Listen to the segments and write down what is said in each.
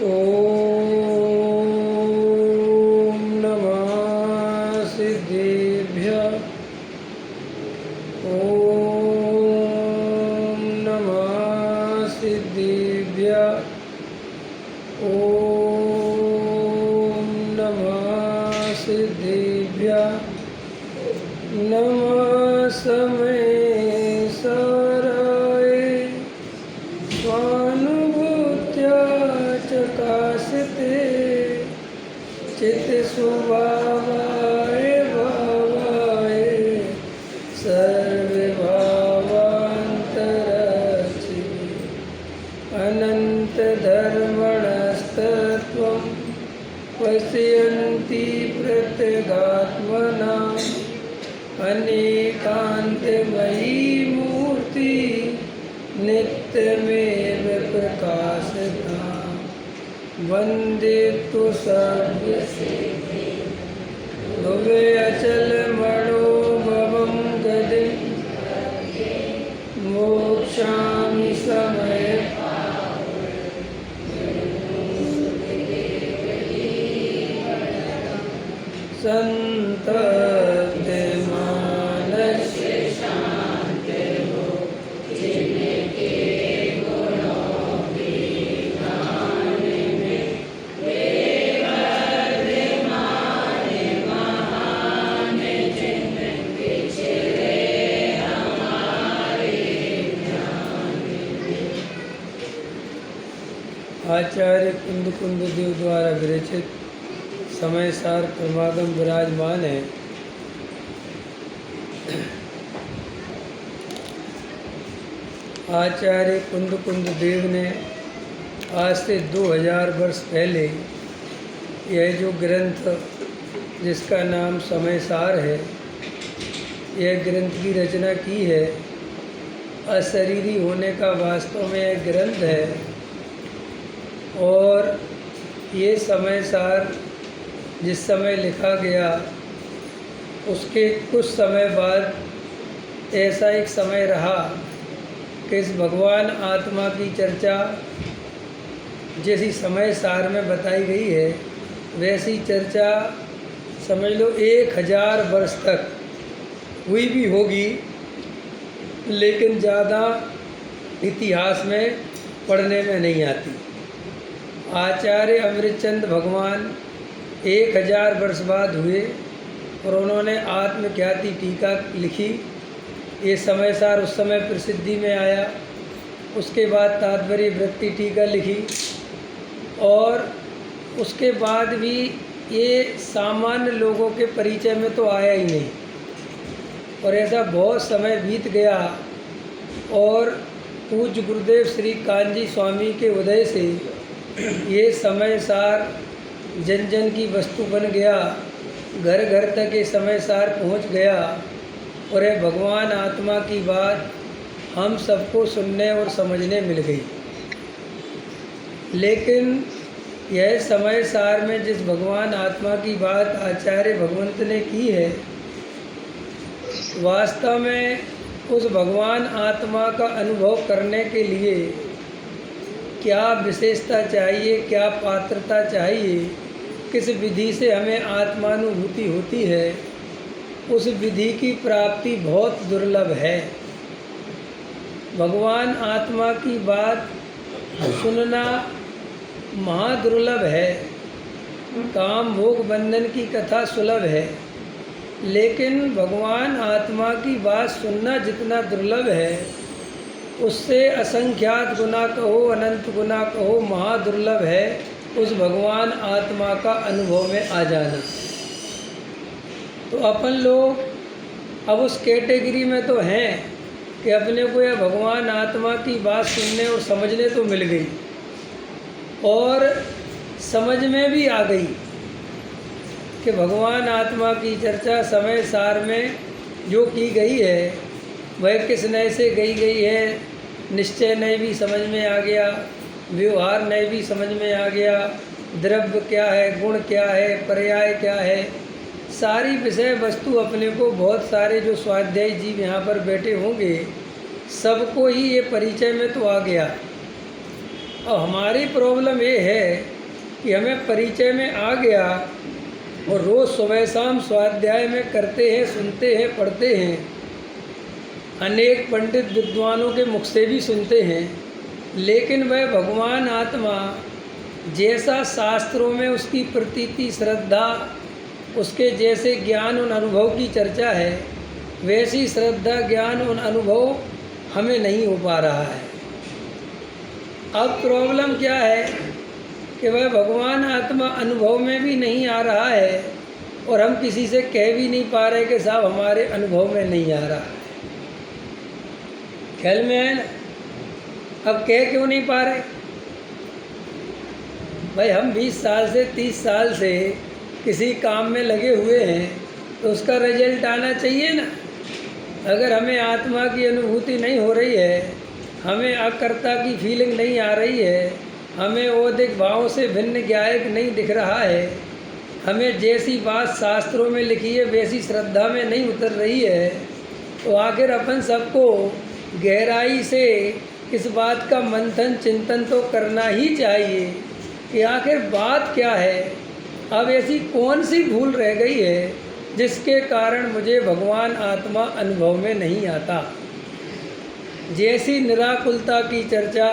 ॐ नमः सिद्धेभ्यः। ॐ नमः सिद्धेभ्यः। ॐ नमः सिद्धेभ्यः। नमः समय साराय स्वानुभूत्या चकाशते चित स्वभावाय भावाय सर्वभावान्तरचिते अनन्तधर्मणस्तत्त्वं पश्यन्ति प्रत्यगात्मना अनेकान्तमयी मूर्ति नित्यमेव प्रकाशता वन्दे तु सर्वसिद्धि भवे अचलमणोभवं गतिं मोक्षामि समय संतप्ते मानसे शान्ते हो जिनके गुणों विधाने में वे वर्धमान महान जिन पिछले हमारे ध्यान में। आचार्य कुंद कुंद देव द्वारा विरचित समय सार परमागम विराजमान है। आचार्य कुंद कुंद देव ने आज से 2000 वर्ष पहले यह जो ग्रंथ जिसका नाम समय सार है, यह ग्रंथ की रचना की है। अशरीरी होने का वास्तव में यह ग्रंथ है और ये समय सार जिस समय लिखा गया उसके कुछ समय बाद ऐसा एक समय रहा कि इस भगवान आत्मा की चर्चा जैसी समय सार में बताई गई है वैसी चर्चा समझ लो 1000 वर्ष तक हुई भी होगी, लेकिन ज़्यादा इतिहास में पढ़ने में नहीं आती। आचार्य अमृतचंद भगवान 1000 वर्ष बाद हुए और उन्होंने आत्मख्याति टीका लिखी। ये समय सार उस समय प्रसिद्धि में आया। उसके बाद तात्पर्य वृत्ति टीका लिखी और उसके बाद भी ये सामान्य लोगों के परिचय में तो आया ही नहीं और ऐसा बहुत समय बीत गया और पूज्य गुरुदेव श्री कांजी स्वामी के उदय से ये समय सार जन जन की वस्तु बन गया, घर घर तक ये समय सार पहुँच गया और ये भगवान आत्मा की बात हम सबको सुनने और समझने मिल गई। लेकिन यह समय सार में जिस भगवान आत्मा की बात आचार्य भगवंत ने की है, वास्तव में उस भगवान आत्मा का अनुभव करने के लिए क्या विशेषता चाहिए, क्या पात्रता चाहिए, किस विधि से हमें आत्मानुभूति होती है, उस विधि की प्राप्ति बहुत दुर्लभ है। भगवान आत्मा की बात सुनना महादुर्लभ है। काम भोग बंधन की कथा सुलभ है, लेकिन भगवान आत्मा की बात सुनना जितना दुर्लभ है उससे असंख्यात गुना कहो, अनंत गुना कहो, महादुर्लभ है उस भगवान आत्मा का अनुभव में आ जाना। तो अपन लोग अब उस कैटेगरी में तो हैं कि अपने को यह भगवान आत्मा की बात सुनने और समझने तो मिल गई और समझ में भी आ गई कि भगवान आत्मा की चर्चा समय सार में जो की गई है वह किस नए से गई है, निश्चय नए भी समझ में आ गया, व्यवहार नए भी समझ में आ गया, द्रव्य क्या है, गुण क्या है, पर्याय क्या है, सारी विषय वस्तु अपने को बहुत सारे जो स्वाध्यायी जीव यहाँ पर बैठे होंगे सबको ही ये परिचय में तो आ गया। और हमारी प्रॉब्लम ये है कि हमें परिचय में आ गया और रोज़ सुबह शाम स्वाध्याय में करते हैं, सुनते हैं, पढ़ते हैं, अनेक पंडित विद्वानों के मुख से भी सुनते हैं, लेकिन वह भगवान आत्मा जैसा शास्त्रों में उसकी प्रतीति, श्रद्धा, उसके जैसे ज्ञान और अनुभव की चर्चा है, वैसी श्रद्धा, ज्ञान और अनुभव हमें नहीं हो पा रहा है। अब प्रॉब्लम क्या है कि वह भगवान आत्मा अनुभव में भी नहीं आ रहा है और हम किसी से कह भी नहीं पा रहे कि साहब हमारे अनुभव में नहीं आ रहा है। ख्याल में है ना? अब कह क्यों नहीं पा रहे भाई? हम 20 साल से 30 साल से किसी काम में लगे हुए हैं तो उसका रिजल्ट आना चाहिए ना। अगर हमें आत्मा की अनुभूति नहीं हो रही है, हमें अकर्ता की फीलिंग नहीं आ रही है, हमें औदिक भावों से भिन्न ज्ञायक नहीं दिख रहा है, हमें जैसी बात शास्त्रों में लिखी है वैसी श्रद्धा में नहीं उतर रही है, तो आखिर अपन सबको गहराई से इस बात का मंथन चिंतन तो करना ही चाहिए कि आखिर बात क्या है। अब ऐसी कौन सी भूल रह गई है जिसके कारण मुझे भगवान आत्मा अनुभव में नहीं आता। जैसी निराकुलता की चर्चा,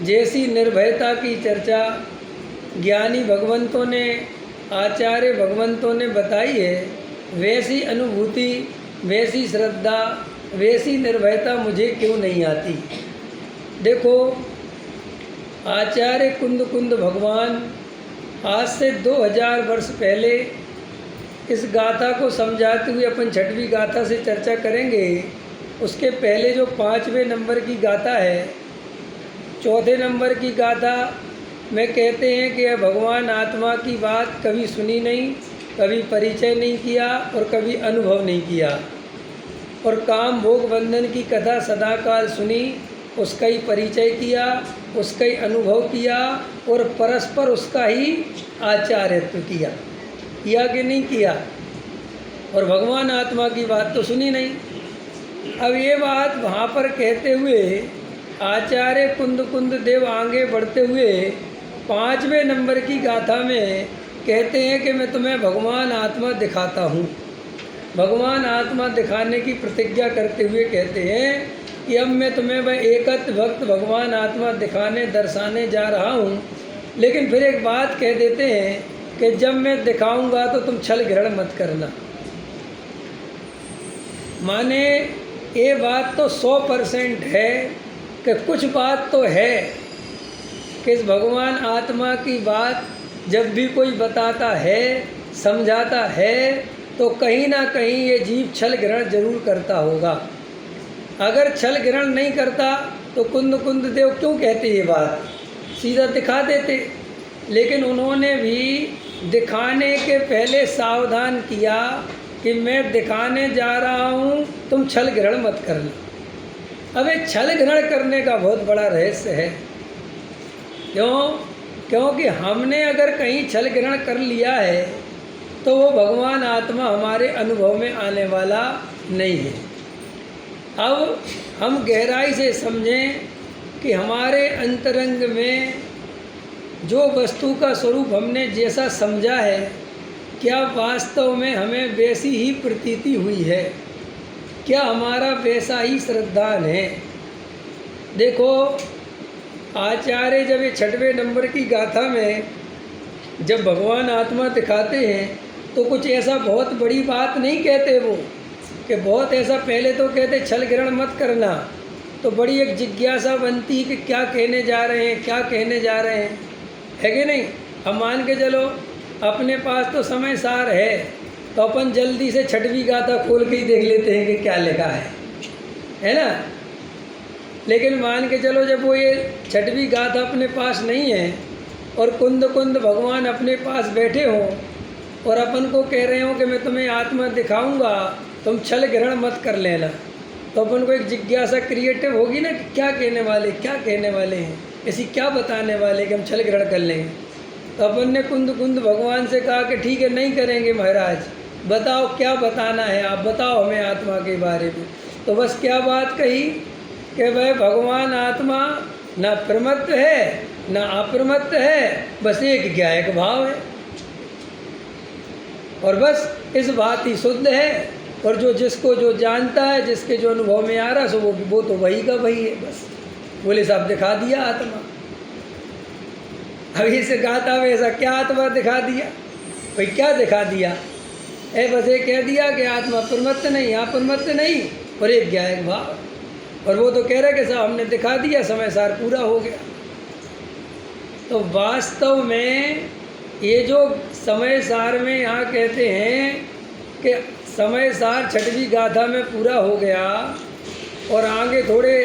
जैसी निर्भयता की चर्चा ज्ञानी भगवंतों ने, आचार्य भगवंतों ने बताई है, वैसी अनुभूति, वैसी श्रद्धा, वैसी निर्भयता मुझे क्यों नहीं आती। देखो, आचार्य कुंद कुंद भगवान आज से 2000 वर्ष पहले इस गाथा को समझाते हुए, अपन 6वीं गाथा से चर्चा करेंगे, उसके पहले जो 5वें नंबर की गाथा है, 4थे नंबर की गाथा में कहते हैं कि भगवान आत्मा की बात कभी सुनी नहीं, कभी परिचय नहीं किया और कभी अनुभव नहीं किया, और काम भोग बंधन की कथा सदाकाल सुनी, उसका ही परिचय किया, उसका ही अनुभव किया और परस्पर उसका ही आचार्यत्व किया कि नहीं किया, और भगवान आत्मा की बात तो सुनी नहीं। अब ये बात वहाँ पर कहते हुए आचार्य कुंद कुंद देव आगे बढ़ते हुए 5वें नंबर की गाथा में कहते हैं कि मैं तुम्हें भगवान आत्मा दिखाता हूँ। भगवान आत्मा दिखाने की प्रतिज्ञा करते हुए कहते हैं कि अब मैं तुम्हें वह एकत्व भक्त भगवान आत्मा दिखाने, दर्शाने जा रहा हूँ। लेकिन फिर एक बात कह देते हैं कि जब मैं दिखाऊंगा तो तुम छल ग्रहण मत करना। माने ये बात तो 100% है कि कुछ बात तो है कि इस भगवान आत्मा की बात जब भी कोई बताता है, समझाता है, तो कहीं ना कहीं ये जीव छल ग्रहण जरूर करता होगा। अगर छल ग्रहण नहीं करता तो कुंद कुंद देव क्यों कहते ये बात, सीधा दिखा देते। लेकिन उन्होंने भी दिखाने के पहले सावधान किया कि मैं दिखाने जा रहा हूँ, तुम छल ग्रहण मत करना। अब ये छल ग्रहण करने का बहुत बड़ा रहस्य है। क्योंकि हमने अगर कहीं छल ग्रहण कर लिया है तो वो भगवान आत्मा हमारे अनुभव में आने वाला नहीं है। अब हम गहराई से समझें कि हमारे अंतरंग में जो वस्तु का स्वरूप हमने जैसा समझा है, क्या वास्तव में हमें वैसी ही प्रतीति हुई है, क्या हमारा वैसा ही श्रद्धान है। देखो, आचार्य जब ये 6वें नंबर की गाथा में जब भगवान आत्मा दिखाते हैं तो कुछ ऐसा बहुत बड़ी बात नहीं कहते वो, कि बहुत ऐसा पहले तो कहते छल ग्रहण मत करना, तो बड़ी एक जिज्ञासा बनती कि क्या कहने जा रहे हैं, क्या कहने जा रहे हैं, है कि नहीं। हम मान के चलो अपने पास तो समय सार है तो अपन जल्दी से 6वीं गाथा खोल के ही देख लेते हैं कि क्या लिखा है ना। लेकिन मान के चलो जब वो ये 6वीं गाथा अपने पास नहीं है और कुंद कुंद भगवान अपने पास बैठे हों और अपन को कह रहे हो कि मैं तुम्हें आत्मा दिखाऊंगा, तुम छल ग्रहण मत कर लेना, तो अपन को एक जिज्ञासा क्रिएटिव होगी ना कि क्या कहने वाले हैं, ऐसी क्या बताने वाले कि हम छल ग्रहण कर लेंगे। तो अपन ने कुंद कुंद भगवान से कहा कि ठीक है, नहीं करेंगे महाराज, बताओ क्या बताना है, आप बताओ हमें आत्मा के बारे में। तो बस क्या बात कही कि वह भगवान आत्मा ना प्रमत्त है ना अप्रमत्त है, बस एक ज्ञायक भाव है। और बस इस बात ही शुद्ध है, और जो जिसको जो जानता है, जिसके जो अनुभव में आ रहा है, सो वो तो वही का वही है। बस बोले साहब दिखा दिया आत्मा। अभी इसे गाता में ऐसा क्या आत्मा दिखा दिया? भाई क्या दिखा दिया? बस ये कह दिया कि आत्मा प्रमत्त नहीं, अप्रमत्त नहीं, और एक ज्ञायक भाव। और वो तो कह रहे कि साहब हमने दिखा दिया, समय सार पूरा हो गया। तो वास्तव में ये जो समय सार में यहाँ कहते हैं कि समय सार छठवीं गाथा में पूरा हो गया, और आगे थोड़े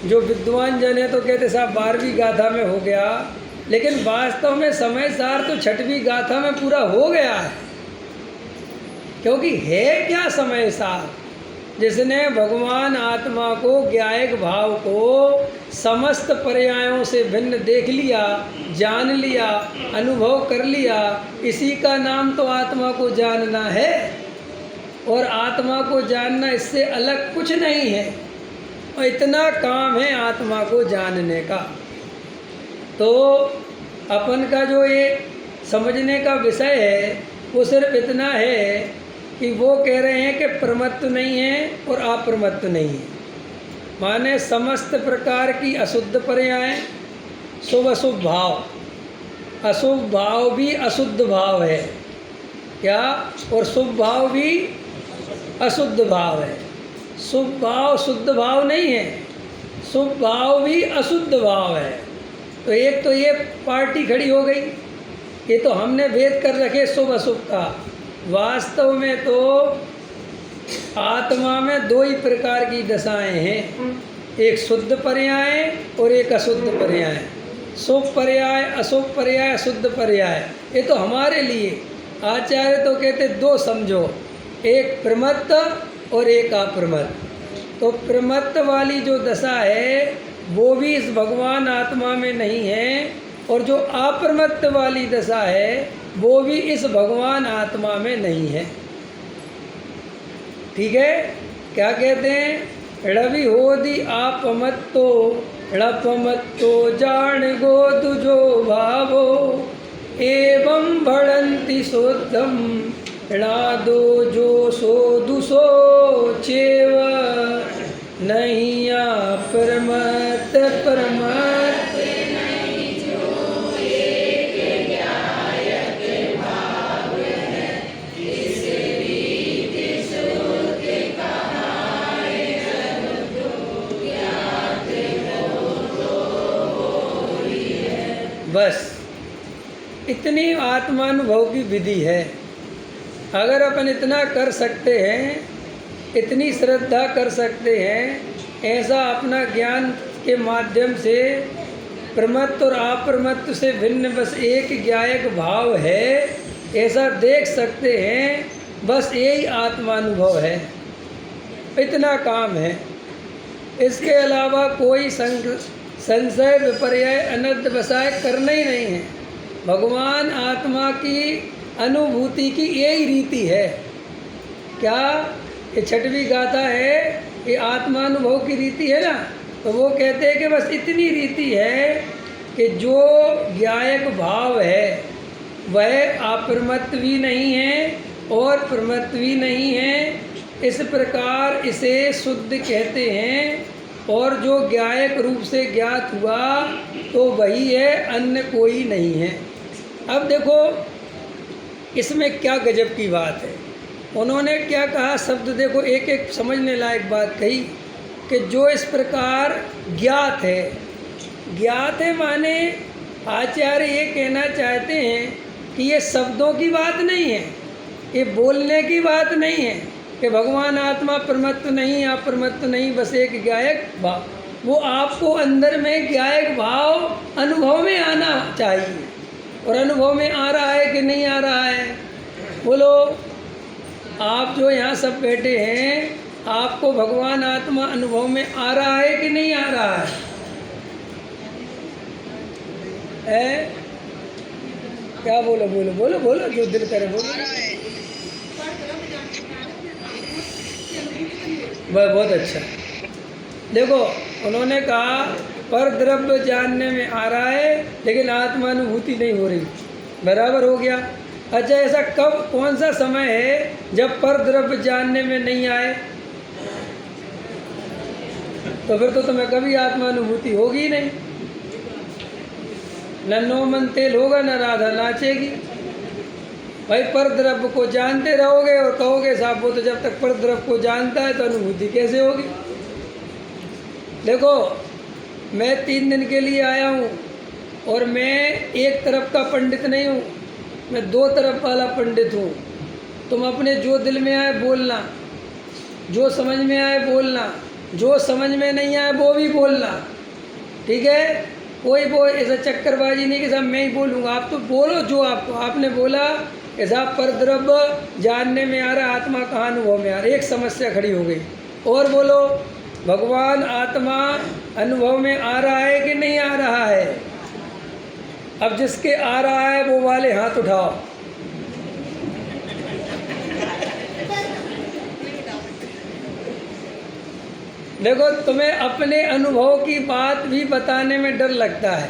जो विद्वान जन हैं तो कहते साहब 12वीं गाथा में हो गया, लेकिन वास्तव में समय सार तो छठवीं गाथा में पूरा हो गया है। क्योंकि है क्या समय सार? जिसने भगवान आत्मा को, ज्ञायक भाव को समस्त पर्यायों से भिन्न देख लिया, जान लिया, अनुभव कर लिया, इसी का नाम तो आत्मा को जानना है। और आत्मा को जानना इससे अलग कुछ नहीं है, और इतना काम है आत्मा को जानने का। तो अपन का जो ये समझने का विषय है वो सिर्फ इतना है कि वो कह रहे हैं कि प्रमत्त नहीं है और अप्रमत्त नहीं है, माने समस्त प्रकार की अशुद्ध पर्याय, शुभ अशुभ भाव, अशुभ भाव भी अशुद्ध भाव है क्या, और शुभ भाव भी अशुद्ध भाव है। शुभ भाव शुद्ध भाव नहीं है, शुभ भाव भी अशुद्ध भाव है। तो एक तो ये पार्टी खड़ी हो गई, ये तो हमने भेद कर रखे शुभ अशुभ का। वास्तव में तो आत्मा में दो ही प्रकार की दशाएं हैं, एक शुद्ध पर्याय और एक अशुद्ध पर्याय। शुभ पर्याय, अशुभ पर्याय, अशुद्ध पर्याय, ये तो हमारे लिए आचार्य तो कहते दो समझो, एक प्रमत्त और एक अप्रमत्त। तो प्रमत्त वाली जो दशा है वो भी इस भगवान आत्मा में नहीं है, और जो अप्रमत्त वाली दशा है वो भी इस भगवान आत्मा में नहीं है। ठीक है, क्या कहते हैं? रवि होदि आपमत्तो णपमत्तो जान गो तुझो भावो, एवं भड़ंति शुद्धम णादो जो सो दुसो चेव, नहीं अप्रमत्त परमत्त बस इतनी आत्मानुभव की विधि है। अगर अपन इतना कर सकते हैं, इतनी श्रद्धा कर सकते हैं, ऐसा अपना ज्ञान के माध्यम से प्रमत्त और अप्रमत्त से भिन्न बस एक ज्ञायक भाव है, ऐसा देख सकते हैं, बस यही आत्मानुभव है। इतना काम है, इसके अलावा कोई संशय विपर्य अनर्थ वसाय करना ही नहीं है। भगवान आत्मा की अनुभूति की यही रीति है। क्या ये छठवीं गाथा है, ये आत्मानुभव की रीति है ना। तो वो कहते हैं कि बस इतनी रीति है कि जो ज्ञायक भाव है वह अप्रमत्त भी नहीं है और प्रमत्त भी नहीं है, इस प्रकार इसे शुद्ध कहते हैं। और जो ज्ञायक रूप से ज्ञात हुआ तो वही है, अन्य कोई नहीं है। अब देखो इसमें क्या गजब की बात है, उन्होंने क्या कहा शब्द, देखो एक एक समझने लायक बात कही कि जो इस प्रकार ज्ञात है, ज्ञात है माने आचार्य ये कहना चाहते हैं कि ये शब्दों की बात नहीं है, ये बोलने की बात नहीं है कि भगवान आत्मा प्रमत्त नहीं, अप्रमत्त नहीं, बस एक ज्ञायक भाव। वो आपको अंदर में ज्ञायक भाव अनुभव में आना चाहिए, और अनुभव में आ रहा है कि नहीं आ रहा है? बोलो, आप जो यहाँ सब बैठे हैं, आपको भगवान आत्मा अनुभव में आ रहा है कि नहीं आ रहा है? क्या बोलो बोलो बोलो बोलो, जो दिल करे बोलो। वह बहुत अच्छा। देखो उन्होंने कहा पर द्रव्य जानने में आ रहा है लेकिन आत्मानुभूति नहीं हो रही। बराबर हो गया। अच्छा, ऐसा कौन सा समय है जब पर द्रव्य जानने में नहीं आए? तो फिर तो तुम्हें कभी आत्मानुभूति होगी नहीं। न नोमन तेल होगा, न राधा नाचेगी। भाई पर द्रव्य को जानते रहोगे और कहोगे साहब वो तो जब तक पर द्रव्य को जानता है तो अनुभूति कैसे होगी? देखो, मैं 3 दिन के लिए आया हूँ और मैं एक तरफ का पंडित नहीं हूँ, मैं 2 तरफ वाला पंडित हूँ। तुम अपने जो दिल में आए बोलना, जो समझ में आए बोलना, जो समझ में नहीं आए वो भी बोलना, ठीक है? कोई वो ऐसा चक्करबाजी नहीं कि साहब मैं ही बोलूँगा। आप तो बोलो जो आपने बोला कि साहब पर द्रव्य जानने में आ रहा, आत्मा कहाँ अनुभव में आ रहा। एक समस्या खड़ी हो गई। और बोलो, भगवान आत्मा अनुभव में आ रहा है कि नहीं आ रहा है? अब जिसके आ रहा है वो वाले हाथ उठाओ। देखो, तुम्हें अपने अनुभव की बात भी बताने में डर लगता है।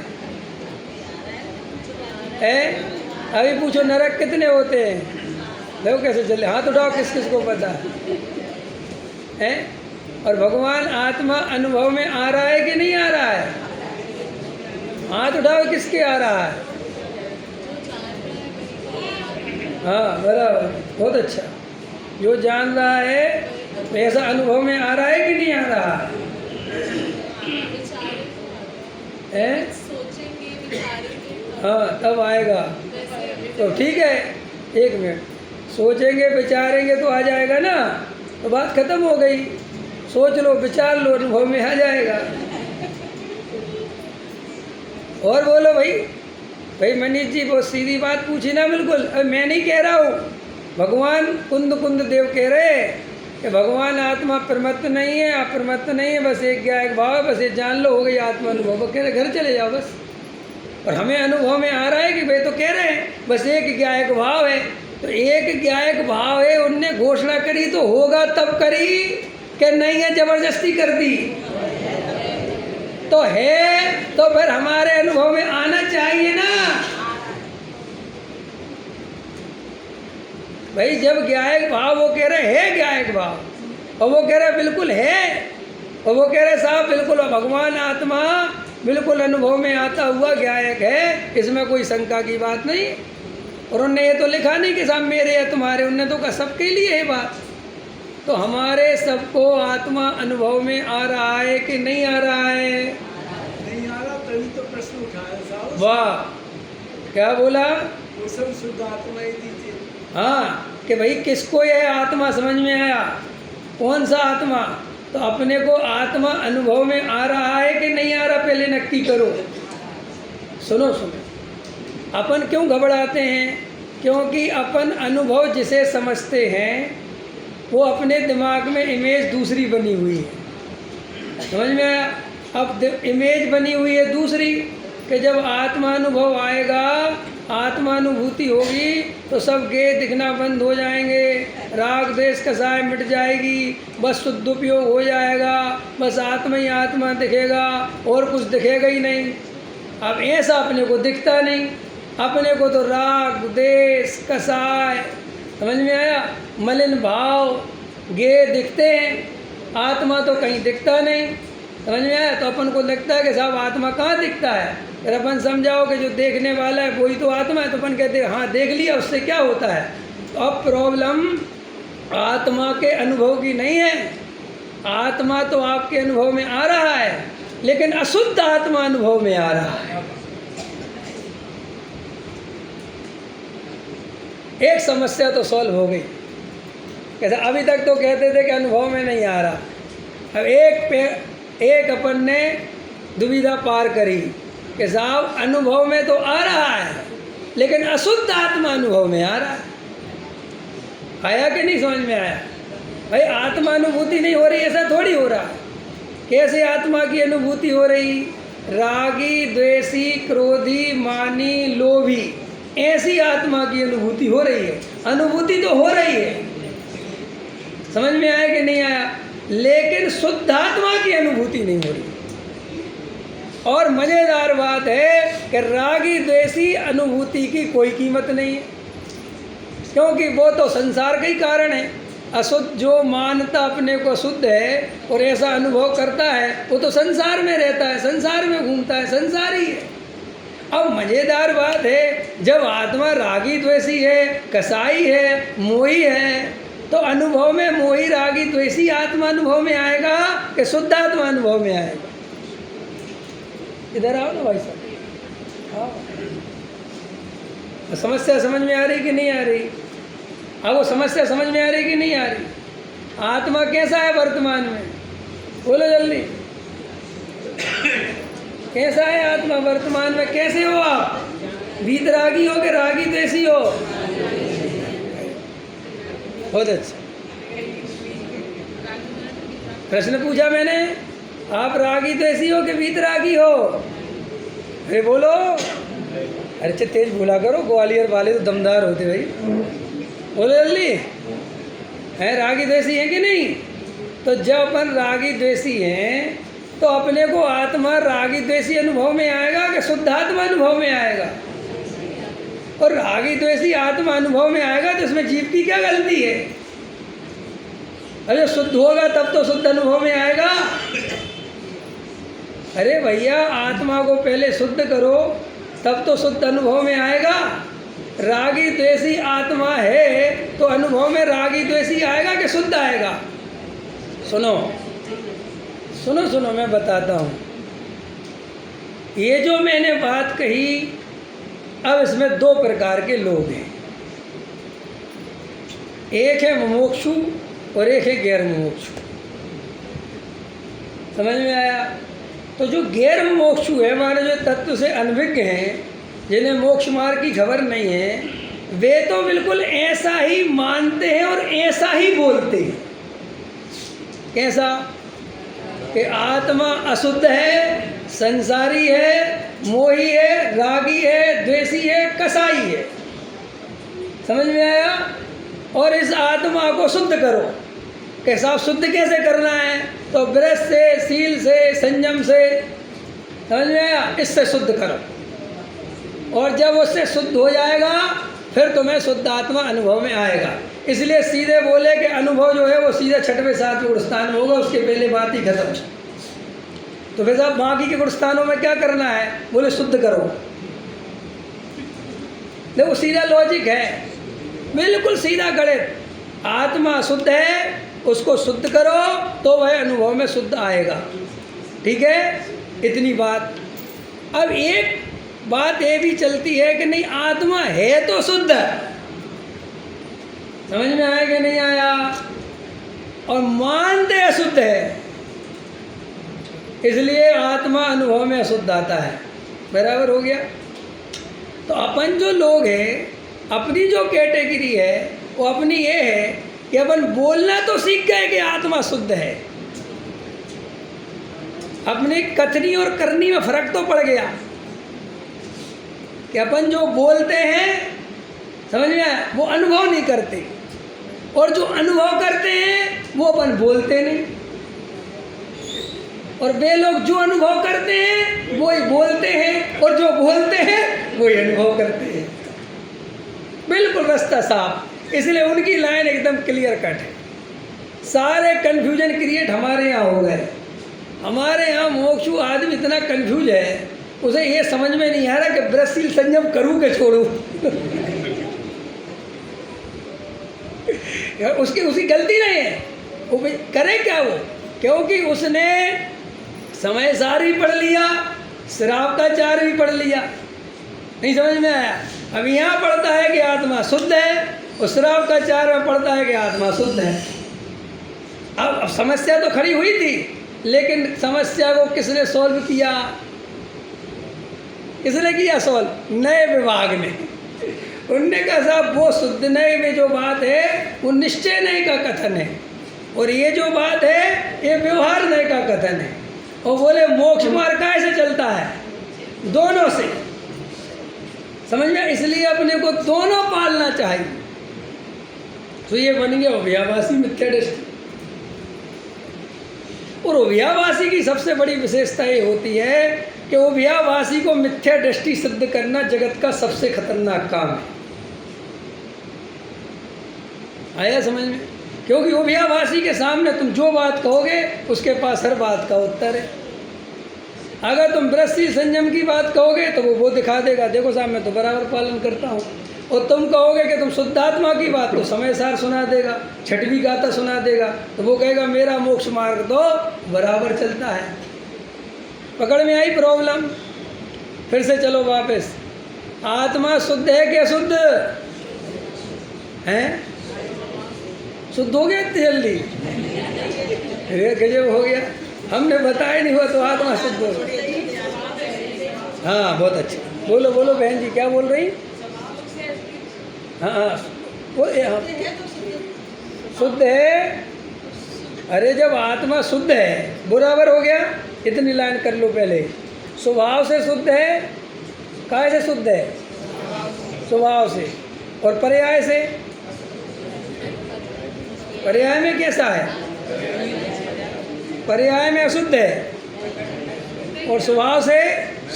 अभी पूछो नरक कितने होते हैं? देखो कैसे चले, हाथ उठाओ किस किस को पता है? और भगवान आत्मा अनुभव में आ रहा है कि नहीं आ रहा है? हाथ उठाओ किसके आ रहा है? हाँ बराबर, बहुत अच्छा। जो जान रहा है ऐसा अनुभव में आ रहा है कि नहीं आ रहा है? हाँ तब आएगा। तो ठीक है, 1 मिनट, सोचेंगे विचारेंगे तो आ जाएगा ना, तो बात खत्म हो गई। सोच लो, विचार लो, अनुभव में आ जाएगा। और बोलो भाई मनीष जी बहुत सीधी बात पूछी ना, बिल्कुल। अब मैं नहीं कह रहा हूँ, भगवान कुंद देव कह रहे हैं कि भगवान आत्मा प्रमत्त नहीं है, अप्रमत्त नहीं है, बस एक ज्ञायक भाव है, बस ये जान लो, हो गई आत्मा अनुभव। कह रहे घर चले जाओ बस। और हमें अनुभव में आ रहा है कि भाई तो कह रहे हैं बस एक ज्ञायक भाव है। तो एक ज्ञायक भाव है, उनने घोषणा करी तो होगा तब करी कि नहीं है जबरदस्ती कर दी? तो है तो फिर हमारे अनुभव में आना चाहिए ना भाई। जब ज्ञायक भाव, वो कह रहे है ज्ञायक भाव, और वो कह रहे बिल्कुल है, और वो कह रहे साहब बिल्कुल भगवान आत्मा बिल्कुल अनुभव में आता हुआ ज्ञायक है, इसमें कोई शंका की बात नहीं। और उनने ये तो लिखा नहीं कि साहब मेरे या तुम्हारे, उनने तो कहा सबके लिए है बात। तो हमारे सबको आत्मा अनुभव में आ रहा है कि नहीं आ रहा है? नहीं आ रहा, तभी तो प्रश्न उठाया साहब। वाह, क्या बोला? शुद्ध आत्मा ही दीजिए। हाँ, कि भाई किसको यह आत्मा समझ में आया? कौन सा आत्मा? तो अपने को आत्मा अनुभव में आ रहा है कि नहीं आ रहा, पहले नक्की करो। सुनो, अपन क्यों घबराते हैं? क्योंकि अपन अनुभव जिसे समझते हैं वो अपने दिमाग में इमेज दूसरी बनी हुई है। समझ में आया? अब इमेज बनी हुई है दूसरी, कि जब आत्मानुभव आएगा, आत्मानुभूति होगी तो सब गे दिखना बंद हो जाएंगे, राग द्वेष कसाय मिट जाएगी, बस शुद्ध उपयोग हो जाएगा, बस आत्मा ही आत्मा दिखेगा और कुछ दिखेगा ही नहीं। अब ऐसा अपने को दिखता नहीं, अपने को तो राग द्वेष कसाय, समझ में आया, मलिन भाव गे दिखते हैं, आत्मा तो कहीं दिखता नहीं। समझ में आया? तो अपन को लगता है कि साहब आत्मा कहाँ दिखता है? फिर अपन समझाओ कि जो देखने वाला है वही तो आत्मा है, तो अपन कहते हैं हाँ देख लिया, उससे क्या होता है? तो अब प्रॉब्लम आत्मा के अनुभव की नहीं है। आत्मा तो आपके अनुभव में आ रहा है, लेकिन अशुद्ध आत्मा अनुभव में आ रहा है। एक समस्या तो सॉल्व हो गई। कैसे? अभी तक तो कहते थे कि अनुभव में नहीं आ रहा, अब एक अपन ने दुविधा पार करी कि साहब अनुभव में तो आ रहा है, लेकिन अशुद्ध आत्मा अनुभव में आ रहा है। आया कि नहीं? समझ में आया? भाई आत्मा अनुभूति नहीं हो रही, ऐसा थोड़ी हो रहा। कैसे आत्मा की अनुभूति हो रही? रागी द्वेषी क्रोधी मानी लोभी, ऐसी आत्मा की अनुभूति हो रही है। अनुभूति तो हो रही है, समझ में आया कि नहीं आया? लेकिन शुद्ध आत्मा की अनुभूति नहीं हो रही। और मज़ेदार बात है कि रागी द्वेषी अनुभूति की कोई कीमत नहीं है, क्योंकि वो तो संसार का ही कारण है। अशुद्ध जो मानता अपने को शुद्ध है और ऐसा अनुभव करता है, वो तो संसार में रहता है, संसार में घूमता है, संसारी है। अब मज़ेदार बात है, जब आत्मा रागी द्वेषी है, कसाई है, मोही है, तो अनुभव में मोही रागी द्वेषी आत्मा अनुभव में आएगा कि शुद्ध आत्मा अनुभव में आएगा? इधर आओ ना भाई साहब, आओ। समस्या समझ में आ रही कि नहीं आ रही? अब वो समस्या समझ में आ रही कि नहीं आ रही? आत्मा कैसा है वर्तमान में? बोलो जल्दी, कैसा है आत्मा वर्तमान में? कैसे हो आप? वीतरागी हो कि रागी द्वेषी हो? बहुत अच्छा प्रश्न पूछा मैंने। आप रागी द्वेषी हो कि वीतरागी हो? अरे बोलो, अरे अच्छा तेज बोला करो, ग्वालियर वाले तो दमदार होते भाई। बोलो जल्दी, है रागी द्वेषी है कि नहीं? तो जब अपन रागी द्वेषी हैं तो अपने को आत्मा रागी द्वेषी अनुभव में आएगा कि शुद्ध आत्मा अनुभव में आएगा? और रागी द्वेषी आत्मा अनुभव में आएगा तो इसमें जीव की क्या गलती है? अरे शुद्ध होगा तब तो शुद्ध अनुभव में आएगा। अरे भैया, आत्मा को पहले शुद्ध करो तब तो शुद्ध अनुभव में आएगा। रागी द्वेषी आत्मा है तो अनुभव में रागी द्वेषी आएगा कि शुद्ध आएगा? सुनो सुनो सुनो, मैं बताता हूँ। ये जो मैंने बात कही, अब इसमें दो प्रकार के लोग हैं। एक है मुमुक्षु और एक है गैर मुमुक्षु। समझ में आया? तो जो गैर मुमुक्षु है, हमारे जो तत्व से अनभिज्ञ हैं, जिन्हें मोक्ष मार्ग की खबर नहीं है, वे तो बिल्कुल ऐसा ही मानते हैं और ऐसा ही बोलते हैं। कैसा? कि आत्मा अशुद्ध है, संसारी है, मोही है, रागी है, द्वेषी है, कसाई है। समझ में आया? और इस आत्मा को शुद्ध करो। कैसा शुद्ध कैसे करना है? तो ब्रश से, सील से, संयम से, समझ में आया? इससे शुद्ध करो। और जब उससे शुद्ध हो जाएगा फिर तुम्हें शुद्ध आत्मा अनुभव में आएगा। इसलिए सीधे बोले कि अनुभव जो है वो सीधे छठवें सातवें गुणस्थान में होगा, उसके पहले बात ही खत्म। तो फिर साहब बाकी के गुणस्थानों में क्या करना है? बोले शुद्ध करो। देखो सीधा लॉजिक है, बिल्कुल सीधा गणित। आत्मा शुद्ध है, उसको शुद्ध करो तो वह अनुभव में शुद्ध आएगा। ठीक है, इतनी बात। अब एक बात ये भी चलती है कि नहीं, आत्मा है तो शुद्ध। समझ में आया कि नहीं आया? और मानते अशुद्ध है, इसलिए आत्मा अनुभव में अशुद्ध आता है। बराबर हो गया? तो अपन जो लोग हैं, अपनी जो कैटेगरी है वो अपनी ये है कि अपन बोलना तो सीख गए कि आत्मा शुद्ध है, अपनी कथनी और करनी में फर्क तो पड़ गया कि अपन जो बोलते हैं, समझ में आया, वो अनुभव नहीं करते, और जो अनुभव करते हैं वो अपन बोलते नहीं। और वे लोग जो अनुभव करते हैं वो ही बोलते हैं, और जो बोलते हैं वो ही अनुभव करते हैं। बिल्कुल रास्ता साफ। इसलिए उनकी लाइन एकदम क्लियर कट है। सारे कन्फ्यूजन क्रिएट हमारे यहाँ हो गए। हमारे यहाँ मोक्षु आदमी इतना कन्फ्यूज है, उसे ये समझ में नहीं आ रहा कि ब्रशील संयम करूँ कि छोड़ूँ। उसकी गलती नहीं है, वो करे क्या वो? क्योंकि उसने समय सार भी पढ़ लिया, श्राप का चार भी पढ़ लिया। नहीं समझ में आया? अब यहाँ पढ़ता है कि आत्मा शुद्ध है, और श्राप का चार में पढ़ता है कि आत्मा शुद्ध है। अब समस्या तो खड़ी हुई थी, लेकिन समस्या को किसने सॉल्व किया? किसने किया सॉल्व? नए विभाग ने। उनने कहा साहब वो शुद्ध नए में जो बात है वो निश्चय नए का कथन है, और ये जो बात है ये व्यवहार नए का कथन है। और बोले मोक्ष मार्ग कैसे चलता है? दोनों से। समझ में? इसलिए अपने को दोनों पालना चाहिए। तो ये बन गया अव्ययवासी मिथ्या दृष्टि। और अव्ययवासी की सबसे बड़ी विशेषता ये होती है कि उभयाभासी को मिथ्या दृष्टि सिद्ध करना जगत का सबसे खतरनाक काम है। आया समझ में? क्योंकि उभयाभासी के सामने तुम जो बात कहोगे उसके पास हर बात का उत्तर है। अगर तुम वृत्ति संयम की बात कहोगे तो वो दिखा देगा, देखो साहब मैं तो बराबर पालन करता हूँ। और तुम कहोगे कि तुम शुद्धात्मा की बात, तो समय सार सुना देगा, छठवीं गाथा सुना देगा, तो वो कहेगा मेरा मोक्ष मार्ग तो बराबर चलता है। पकड़ में आई प्रॉब्लम? फिर से चलो वापस। आत्मा शुद्ध है कि अशुद्ध है? शुद्ध हो गया इतनी जल्दी? अरे गजब हो गया, हमने बताया नहीं हुआ तो आत्मा शुद्ध हो। हाँ बहुत अच्छा, बोलो बोलो बहन जी क्या बोल रही? हाँ हाँ हाँ शुद्ध है। अरे जब आत्मा शुद्ध है बराबर हो गया, इतनी लाइन कर लो पहले। स्वभाव से शुद्ध है, काय से शुद्ध है? स्वभाव से। और पर्याय से? पर्याय में कैसा है? पर्याय में अशुद्ध है और स्वभाव से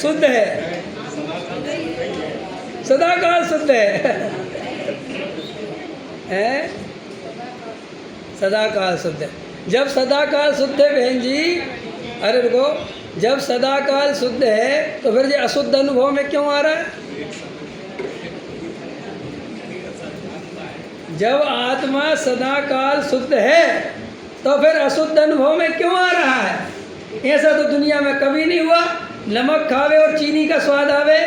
शुद्ध है, सदाकाल शुद्ध है। सदाकाल शुद्ध है। जब सदाकाल शुद्ध है बहन जी, अरे रुको, जब सदाकाल शुद्ध है तो फिर ये अशुद्ध अनुभव में क्यों आ रहा है? जब आत्मा सदाकाल शुद्ध है तो फिर अशुद्ध अनुभव में क्यों आ रहा है? ऐसा तो दुनिया में कभी नहीं हुआ। नमक खावे और चीनी का स्वाद आवे,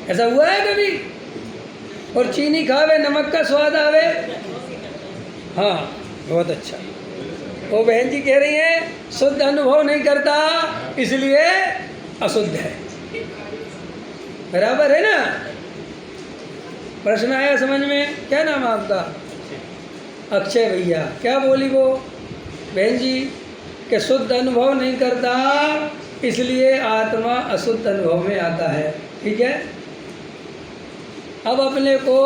ऐसा हुआ है कभी? और चीनी खावे नमक का स्वाद आवे? हाँ बहुत अच्छा। वो बहन जी कह रही हैं शुद्ध अनुभव नहीं करता इसलिए अशुद्ध है। बराबर है ना? प्रश्न आया समझ में? क्या नाम है आपका? अक्षय भैया। क्या बोली वो बहन जी? कि शुद्ध अनुभव नहीं करता इसलिए आत्मा अशुद्ध अनुभव में आता है। ठीक है, अब अपने को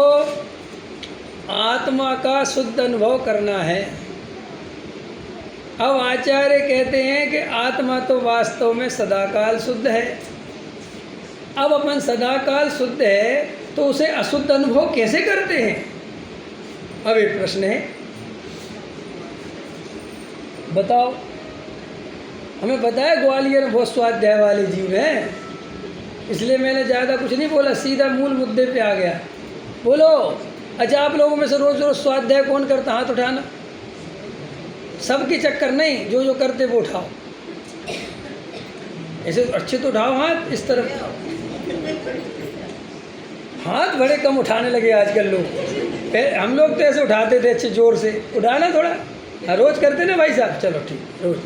आत्मा का शुद्ध अनुभव करना है। अब आचार्य कहते हैं कि आत्मा तो वास्तव में सदाकाल शुद्ध है। अब अपन सदाकाल शुद्ध है तो उसे अशुद्ध अनुभव कैसे करते हैं? अब एक प्रश्न है, बताओ। हमें बताया ग्वालियर में बहुत स्वाध्याय वाले जीव हैं, इसलिए मैंने ज़्यादा कुछ नहीं बोला, सीधा मूल मुद्दे पे आ गया। बोलो, अच्छा आप लोगों में से रोज़ रोज़ स्वाध्याय कौन करता? हाथ उठाना। सबके चक्कर नहीं, जो जो करते वो उठाओ। ऐसे अच्छे तो उठाओ हाथ, इस तरफ हाथ बड़े कम उठाने लगे आजकल लोग। हम लोग तो ऐसे उठाते थे अच्छे जोर से। उठाना थोड़ा, हाँ रोज़ करते ना भाई साहब? चलो ठीक, रोज़।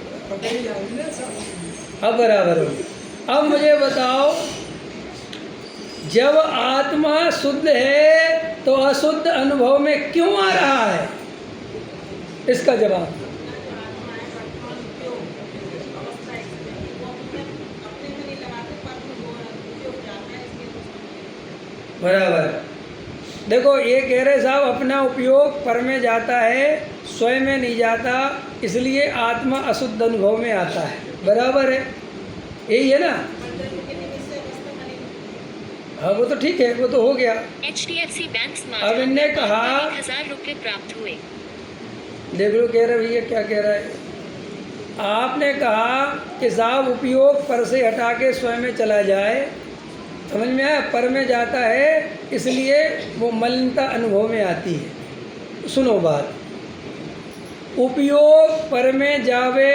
अब बराबर हो गया। अब मुझे बताओ, जब आत्मा शुद्ध है तो अशुद्ध अनुभव में क्यों आ रहा है? इसका जवाब। बराबर। देखो ये कह रहे साहब अपना उपयोग पर में जाता है, स्वयं में नहीं जाता, इसलिए आत्मा अशुद्ध अनुभव में आता है। बराबर है, यही है ना? हाँ वो तो ठीक है, वो तो हो गया। HDFC बैंक अब इनने कहा 1000 रुपये प्राप्त हुए। देख लो कह रहे भैया क्या कह रहा है। आपने कहा कि साहब उपयोग पर से हटा के स्वयं में चला जाए, समझ में आया? पर में जाता है इसलिए वो मलिनता अनुभव में आती है। सुनो बात, उपयोग पर में जावे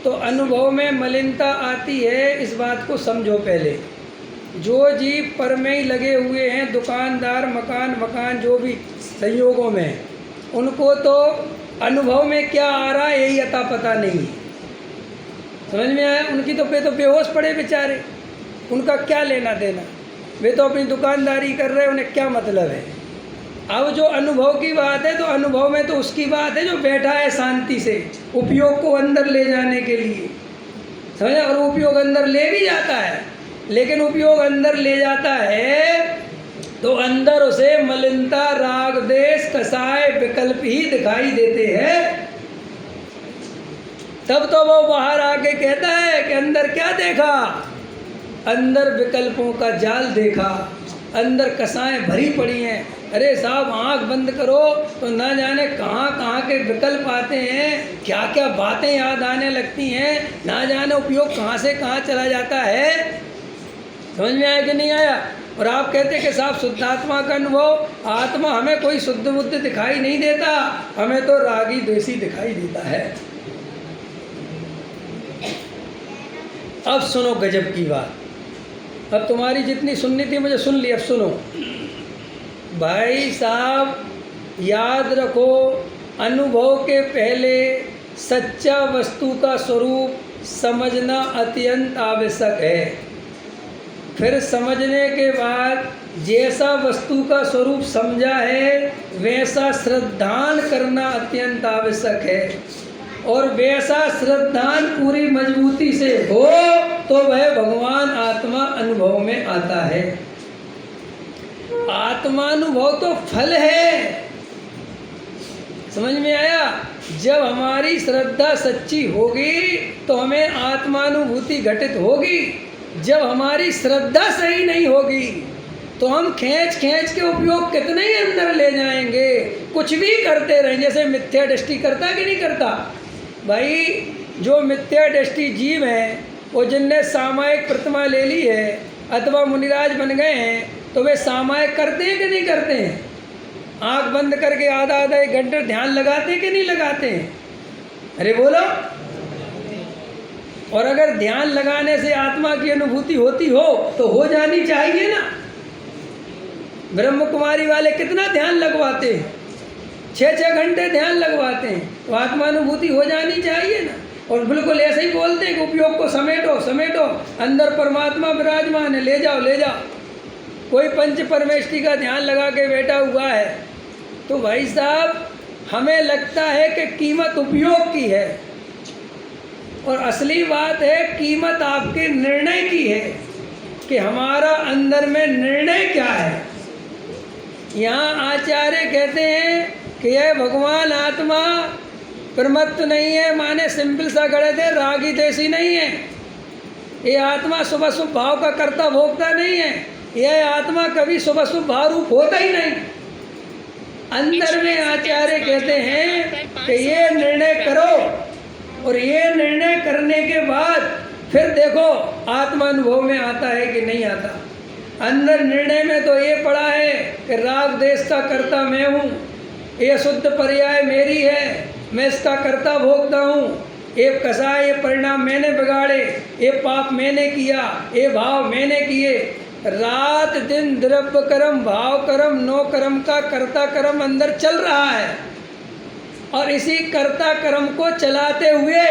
तो अनुभव में मलिनता आती है, इस बात को समझो पहले। जो जीव पर में ही लगे हुए हैं, दुकानदार, मकान जो भी संयोगों में, उनको तो अनुभव में क्या आ रहा है यही अता पता नहीं है। समझ में आया? उनकी तो बेहोश पड़े बेचारे, उनका क्या लेना देना, वे तो अपनी दुकानदारी कर रहे हैं, उन्हें क्या मतलब है। अब जो अनुभव की बात है तो अनुभव में तो उसकी बात है जो बैठा है शांति से उपयोग को अंदर ले जाने के लिए, समझा? और उपयोग अंदर ले भी जाता है, लेकिन उपयोग अंदर ले जाता है तो अंदर उसे मलिनता, राग, देश, कसाय, विकल्प ही दिखाई देते हैं। तब तो वो बाहर आके कहता है कि अंदर क्या देखा, अंदर विकल्पों का जाल देखा, अंदर कसाएं भरी पड़ी हैं। अरे साहब आंख बंद करो तो ना जाने कहाँ कहाँ के विकल्प आते हैं, क्या क्या बातें याद आने लगती हैं, ना जाने उपयोग कहाँ से कहाँ चला जाता है। समझ में आया कि नहीं आया? और आप कहते कि साहब शुद्धात्मा का अनुभव, आत्मा हमें कोई शुद्ध बुद्ध दिखाई नहीं देता, हमें तो रागी द्वेषी दिखाई देता है। अब सुनो गजब की बात, अब तुम्हारी जितनी सुननी थी मुझे सुन ली, अब सुनो भाई साहब। याद रखो, अनुभव के पहले सच्चा वस्तु का स्वरूप समझना अत्यंत आवश्यक है। फिर समझने के बाद जैसा वस्तु का स्वरूप समझा है वैसा श्रद्धान करना अत्यंत आवश्यक है। और वैसा श्रद्धान पूरी मजबूती से हो तो वह भगवान आत्मा अनुभव में आता है। आत्मानुभव तो फल है, समझ में आया? जब हमारी श्रद्धा सच्ची होगी तो हमें आत्मानुभूति घटित होगी। जब हमारी श्रद्धा सही नहीं होगी तो हम खींच खींच के उपयोग कितने ही अंदर ले जाएंगे, कुछ भी करते रहें। जैसे मिथ्या दृष्टि करता कि नहीं करता भाई? जो मिथ्या दृष्टि जीव हैं वो जिनने सामायिक प्रतिमा ले ली है अथवा मुनिराज बन गए हैं तो वे सामायिक करते हैं कि नहीं करते हैं? आंख बंद करके आधा आधा एक घंटे ध्यान लगाते हैं कि नहीं लगाते हैं? अरे बोलो। और अगर ध्यान लगाने से आत्मा की अनुभूति होती हो तो हो जानी चाहिए ना। ब्रह्म कुमारी वाले कितना ध्यान लगवाते हैं, 6-6 घंटे ध्यान लगवाते हैं, तो आत्मानुभूति हो जानी चाहिए ना। और बिल्कुल ऐसे ही बोलते हैं कि उपयोग को समेटो समेटो, अंदर परमात्मा विराजमान है, ले जाओ ले जाओ। कोई पंच परमेष्टि का ध्यान लगा के बैठा हुआ है तो भाई साहब हमें लगता है कि कीमत उपयोग की है, और असली बात है कीमत आपके निर्णय की है कि हमारा अंदर में निर्णय क्या है। यहाँ आचार्य कहते हैं कि यह भगवान आत्मा प्रमत्त नहीं है, माने सिंपल सा गणित है, रागी देशी नहीं है। ये आत्मा शुभ शुभ भाव का कर्ता भोगता नहीं है, यह आत्मा कभी शुभ शुभ भाव रूप होता ही नहीं। अंदर में आचार्य कहते हैं कि ये निर्णय करो, और ये निर्णय करने के बाद फिर देखो आत्मा अनुभव में आता है कि नहीं आता। अंदर निर्णय में तो ये पड़ा है कि राग देश का कर्ता मैं हूँ, ये शुद्ध पर्याय मेरी है, मैं इसका कर्ता भोगता हूँ, ये कसाय ये परिणाम मैंने बिगाड़े, ये पाप मैंने किया, ये भाव मैंने किए। रात दिन द्रव्य कर्म भाव कर्म नो कर्म का कर्ता कर्म अंदर चल रहा है, और इसी कर्ता कर्म को चलाते हुए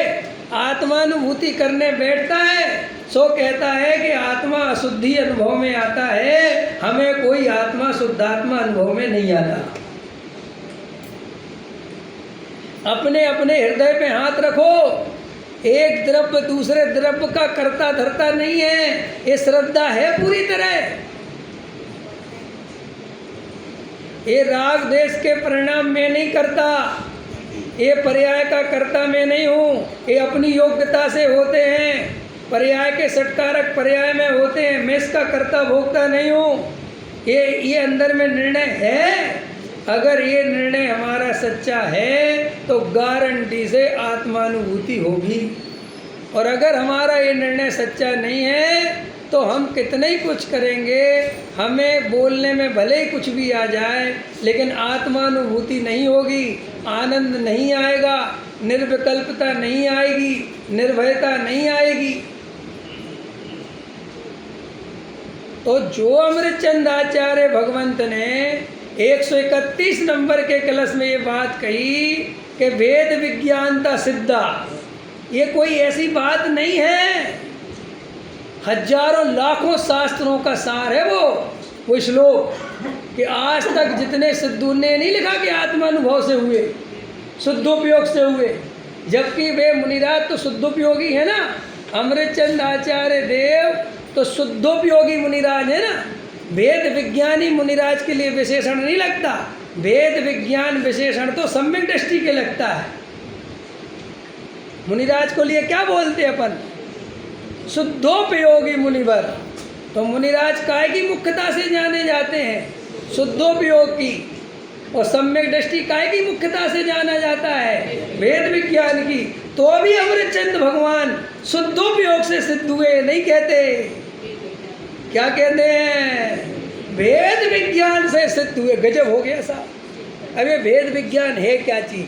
आत्मानुभूति करने बैठता है। सो कहता है कि आत्मा अशुद्धि अनुभव में आता है, हमें कोई आत्मा शुद्धात्मा अनुभव में नहीं आता। अपने अपने हृदय पे हाथ रखो, एक द्रव्य दूसरे द्रव्य का कर्ता धरता नहीं है, ये श्रद्धा है पूरी तरह। ये राग देश के परिणाम में नहीं करता, ये पर्याय का कर्ता मैं नहीं हूँ, ये अपनी योग्यता से होते हैं, पर्याय के षटकारक पर्याय में होते हैं, मैं इसका कर्ता भोगता नहीं हूँ। ये अंदर में निर्णय है। अगर ये निर्णय हमारा सच्चा है तो गारंटी से आत्मानुभूति होगी, और अगर हमारा ये निर्णय सच्चा नहीं है तो हम कितने ही कुछ करेंगे, हमें बोलने में भले ही कुछ भी आ जाए लेकिन आत्मानुभूति नहीं होगी, आनंद नहीं आएगा, निर्विकल्पता नहीं आएगी, निर्भयता नहीं आएगी। तो जो अमृतचंद आचार्य भगवंत ने 131 नंबर के कलश में ये बात कही कि वेद विज्ञानता सिद्धा, ये कोई ऐसी बात नहीं है, हजारों लाखों शास्त्रों का सार है वो श्लोक, कि आज तक जितने सिद्धों ने नहीं लिखा कि आत्मानुभव से हुए, शुद्धोपयोग से हुए, जबकि वे मुनिराज तो शुद्धोपयोगी है ना। अमृतचंद आचार्य देव तो शुद्धोपयोगी मुनिराज है ना। वेद विज्ञानी मुनिराज के लिए विशेषण नहीं लगता, वेद विज्ञान विशेषण तो सम्यक दृष्टि के लगता है। मुनिराज को लिए क्या बोलते अपन? शुद्धोपयोगी मुनिवर। तो मुनिराज काय की मुख्यता से जाने जाते हैं? शुद्धोपयोग की। और सम्यक दृष्टि काय की मुख्यता से जाना जाता है? वेद विज्ञान की। तो भी अमृतचंद भगवान शुद्धोपयोग से सिद्ध हुए नहीं कहते, क्या कहते हैं? वेद विज्ञान से सिद्ध हुए। गजब हो गया साहब। अरे वेद विज्ञान है क्या चीज?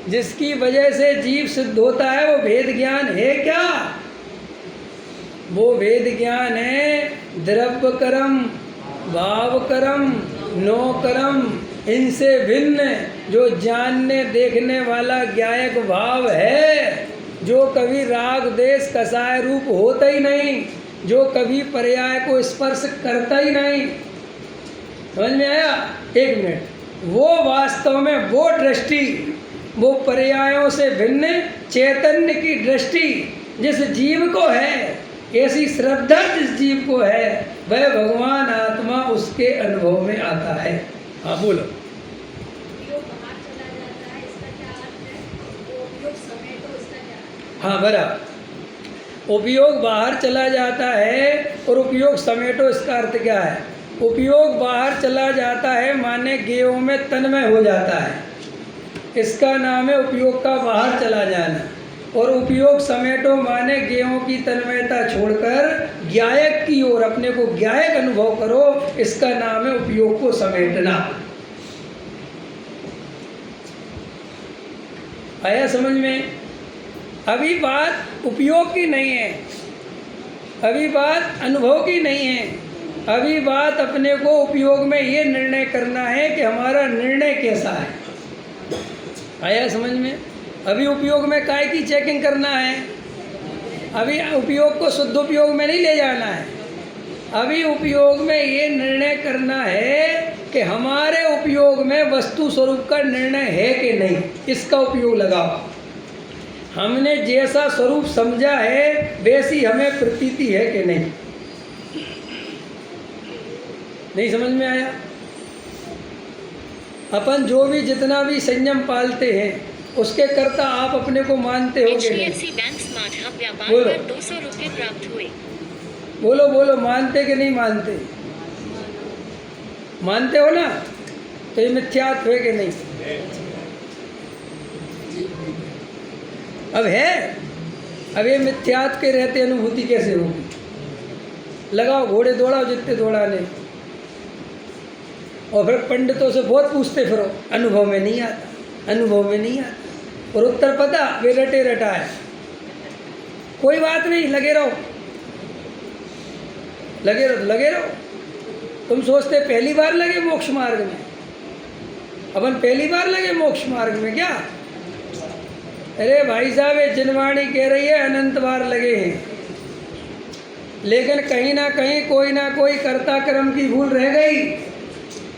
जिसकी वजह से जीव सिद्ध होता है वो वेद ज्ञान है क्या? वो वेद ज्ञान है द्रव्य कर्म, भाव कर्म, नो कर्म, इनसे भिन्न जो जानने देखने वाला ज्ञायक भाव है, जो कभी राग देश कसाय रूप होता ही नहीं, जो कभी पर्याय को स्पर्श करता ही नहीं। समझ में आया? एक मिनट। वो वास्तव में वो दृष्टि, वो पर्यायों से भिन्न चैतन्य की दृष्टि जिस जीव को है, ऐसी श्रद्धा जिस जीव को है, वह भगवान आत्मा उसके अनुभव में आता है। हाँ बोलो। हाँ बराबर। उपयोग बाहर चला जाता है और उपयोग समेटो, इसका अर्थ क्या है? उपयोग बाहर चला जाता है माने गेयों में तन्मय हो जाता है, इसका नाम है उपयोग का बाहर चला जाना। और उपयोग समेटो माने गेयों की तन्मयता छोड़कर ज्ञायक की ओर अपने को ज्ञायक अनुभव करो, इसका नाम है उपयोग को समेटना। आया समझ में? अभी बात उपयोग की नहीं है, अभी बात अनुभव की नहीं है, अभी बात अपने को उपयोग में ये निर्णय करना है कि हमारा निर्णय कैसा है। आया समझ में? अभी उपयोग में काय की चेकिंग करना है, अभी उपयोग को शुद्ध उपयोग में नहीं ले जाना है। अभी उपयोग में ये निर्णय करना है कि हमारे उपयोग में वस्तु स्वरूप का निर्णय है कि नहीं, इसका उपयोग लगाओ। हमने जैसा स्वरूप समझा है वैसी हमें प्रतीति है कि नहीं। नहीं समझ में आया? अपन जो भी जितना भी संयम पालते हैं उसके कर्ता आप अपने को मानते हो कि नहीं? HDFC बैंक स्मार्ट हब व्यापार बोलो। पर 200 रुपये प्राप्त हुए। बोलो बोलो, मानते कि नहीं मानते? मानते हो ना? तो ये मिथ्यात्व है कि नहीं? अब है, अब ये मिथ्यात्व के रहते अनुभूति कैसे होगी? लगाओ घोड़े दौड़ाओ जितने दौड़ाने, और फिर पंडितों से बहुत पूछते फिरो, अनुभव में नहीं आता, अनुभव में नहीं आता। और उत्तर पता, वे रटे रटा है। कोई बात नहीं, लगे रहो, लगे रहो, लगे रहो। तुम सोचते पहली बार लगे मोक्ष मार्ग में? अपन पहली बार लगे मोक्ष मार्ग में क्या? अरे भाई साहब, ये जिनवाणी कह रही है अनंत बार लगे हैं, लेकिन कहीं ना कहीं कोई ना कोई कर्ता कर्म की भूल रह गई,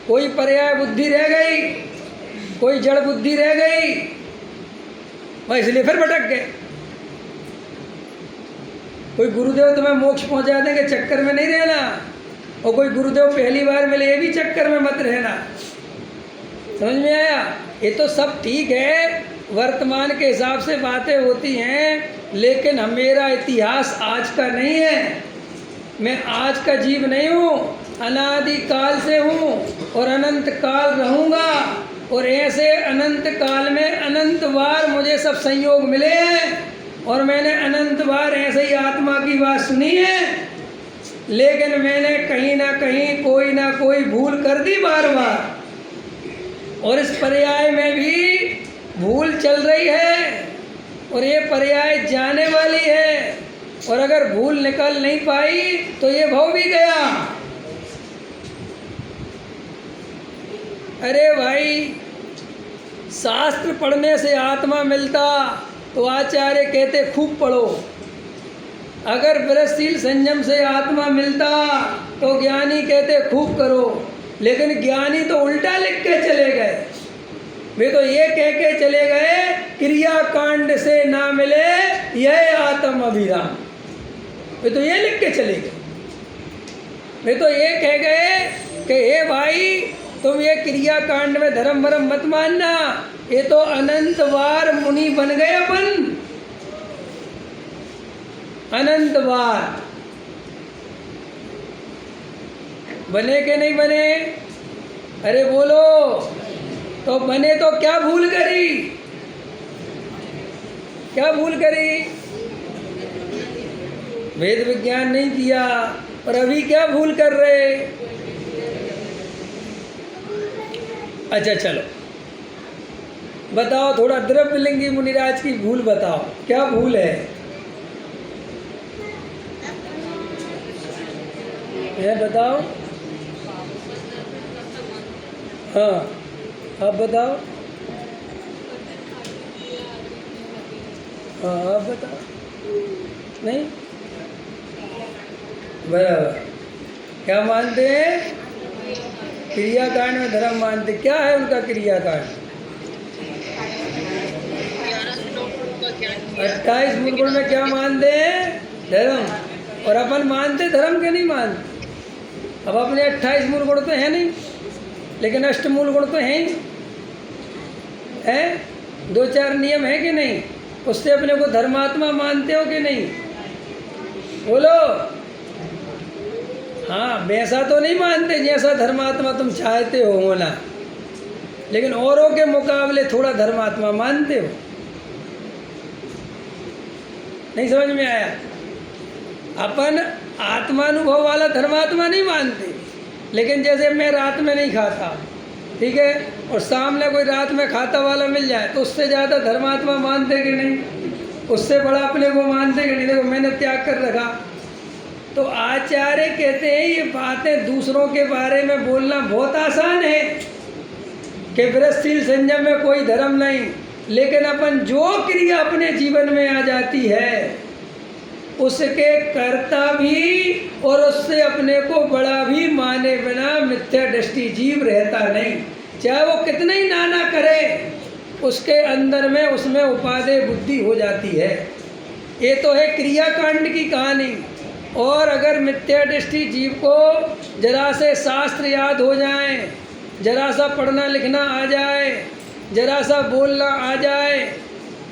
कोई पर्याय बुद्धि रह गई, कोई जड़ बुद्धि रह गई, वह इसलिए फिर भटक गए। कोई गुरुदेव तुम्हें मोक्ष पहुंचा देंगे चक्कर में नहीं रहना, और कोई गुरुदेव पहली बार मिले ये भी चक्कर में मत रहना। समझ में आया? ये तो सब ठीक है, वर्तमान के हिसाब से बातें होती हैं, लेकिन मेरा इतिहास आज का नहीं है। मैं आज का जीव नहीं हूँ, अनादि काल से हूँ और अनंत काल रहूँगा। और ऐसे अनंत काल में अनंत बार मुझे सब संयोग मिले हैं, और मैंने अनंत बार ऐसे ही आत्मा की बात सुनी है, लेकिन मैंने कहीं ना कोई भूल कर दी बार बार। और इस पर्याय में भी भूल चल रही है, और ये पर्याय जाने वाली है, और अगर भूल निकल नहीं पाई तो ये भव भी गया। अरे भाई, शास्त्र पढ़ने से आत्मा मिलता तो आचार्य कहते खूब पढ़ो, अगर ब्रजशील संयम से आत्मा मिलता तो ज्ञानी कहते खूब करो। लेकिन ज्ञानी तो उल्टा लिख के चले गए, वे तो ये कह के चले गए क्रिया कांड से ना मिले यह आत्म अभिराम। वे तो ये लिख के चले गए, वे तो ये कह गए कि हे भाई, तुम ये क्रिया कांड में धर्म भरम मत मानना, ये तो अनंत बार मुनि बन गए अपन, अनंत बार। बने के नहीं बने? अरे बोलो। तो बने तो क्या भूल करी? क्या भूल करी? वेद विज्ञान नहीं किया, और अभी क्या भूल कर रहे? अच्छा चलो बताओ, थोड़ा द्रव्यलिंगी मुनिराज की भूल बताओ, क्या भूल है? ये बताओ। हाँ आप बताओ। हाँ आप बताओ। नहीं बराबर। क्या मानते हैं? क्रियाकांड में धर्म मानते। क्या है उनका क्रियाकांड? 28 मूल गुण में क्या मानते हैं? धर्म। और अपन मानते धर्म के नहीं मानते। अब अपने 28 मूल गुण तो है नहीं, लेकिन अष्टमूल गुण तो है ही है। 2-4 नियम है कि नहीं? उससे अपने को धर्मात्मा मानते हो कि नहीं? बोलो। हाँ वैसा तो नहीं मानते जैसा धर्मात्मा तुम चाहते हो होना, लेकिन औरों के मुकाबले थोड़ा धर्मात्मा मानते हो। नहीं समझ में आया? अपन आत्मानुभव वाला धर्मात्मा नहीं मानते, लेकिन जैसे मैं रात में नहीं खाता, ठीक है, और सामने कोई रात में खाता वाला मिल जाए तो उससे ज़्यादा धर्मात्मा मानते कि नहीं? उससे बड़ा अपने को मानते कि नहीं? देखो मैंने त्याग कर रखा। तो आचार्य कहते हैं ये बातें दूसरों के बारे में बोलना बहुत आसान है कि गृहस्थी संयम में कोई धर्म नहीं, लेकिन अपन जो क्रिया अपने जीवन में आ जाती है उसके कर्ता भी और उससे अपने को बड़ा भी माने बिना मिथ्या दृष्टि जीव रहता नहीं। चाहे वो कितना ही नाना करे, उसके अंदर में उसमें उपादेय बुद्धि हो जाती है। ये तो है क्रियाकांड की कहानी। और अगर मिथ्या दृष्टि जीव को जरा से शास्त्र याद हो जाए, जरा सा पढ़ना लिखना आ जाए, जरा सा बोलना आ जाए,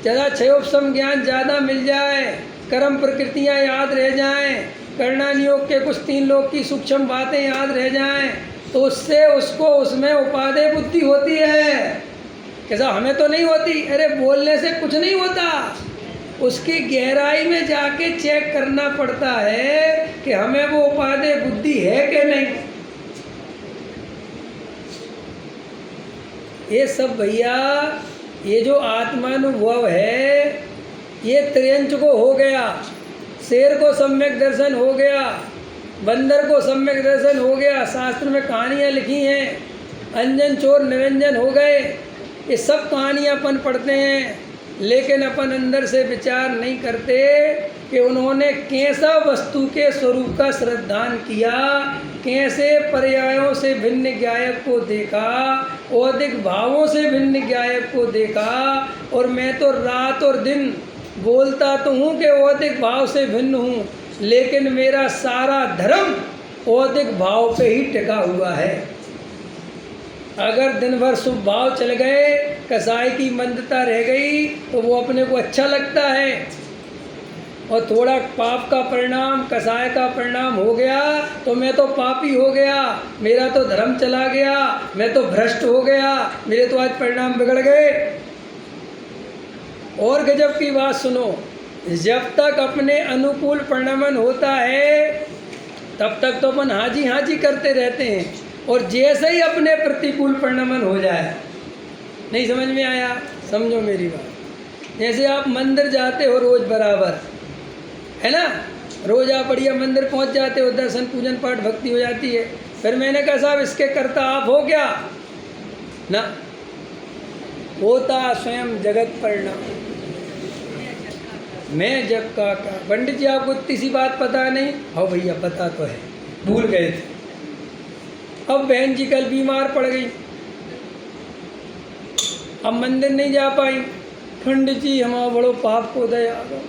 जरा क्षयोपशम ज्ञान ज़्यादा मिल जाए, कर्म प्रकृतियाँ याद रह जाएं, करना नियोग के कुछ 3 लोग की सूक्ष्म बातें याद रह जाएं, तो उससे उसको उसमें उपादेय बुद्धि होती है। कैसा? हमें तो नहीं होती। अरे बोलने से कुछ नहीं होता, उसकी गहराई में जाके चेक करना पड़ता है कि हमें वो उपादेय बुद्धि है कि नहीं। ये सब भैया, ये जो आत्मानुभव है ये त्रियंच को हो गया, शेर को सम्यक दर्शन हो गया, बंदर को सम्यक दर्शन हो गया। शास्त्र में कहानियाँ लिखी हैं, अंजन चोर निरंजन हो गए। ये सब कहानियाँ अपन पढ़ते हैं, लेकिन अपन अंदर से विचार नहीं करते कि उन्होंने कैसा वस्तु के स्वरूप का श्रद्धान किया, कैसे पर्यायों से भिन्न ज्ञायक को देखा, औदिक भावों से भिन्न ज्ञायक को देखा। और मैं तो रात और दिन बोलता तो हूँ कि औदिक भाव से भिन्न हूँ, लेकिन मेरा सारा धर्म औदिक भाव पे ही टिका हुआ है। अगर दिन भर शुभ भाव चल गए, कसाई की मंदता रह गई, तो वो अपने को अच्छा लगता है। और थोड़ा पाप का परिणाम, कसाय का परिणाम हो गया तो मैं तो पापी हो गया, मेरा तो धर्म चला गया, मैं तो भ्रष्ट हो गया, मेरे तो आज परिणाम बिगड़ गए। और गजब की बात सुनो, जब तक अपने अनुकूल परिणमन होता है तब तक तो अपन हाजी हाजी करते रहते हैं, और जैसे ही अपने प्रतिकूल परिणमन हो जाए, नहीं समझ में आया? समझो मेरी बात। जैसे आप मंदिर जाते हो रोज़ बराबर, है ना, रोज़ आप बढ़िया मंदिर पहुंच जाते हो, दर्शन पूजन पाठ भक्ति हो जाती है। फिर मैंने कहा साहब इसके कर्ता आप हो क्या? ना, होता स्वयं जगत परिणाम, मैं जग का क्या। पंडित जी आपको इतनी सी बात पता नहीं? हाँ भैया पता तो है, भूल गए थे। अब बहन जी कल बीमार पड़ गई, अब मंदिर नहीं जा पाई। पंडित जी हमारा बड़ो पाप को दया दो,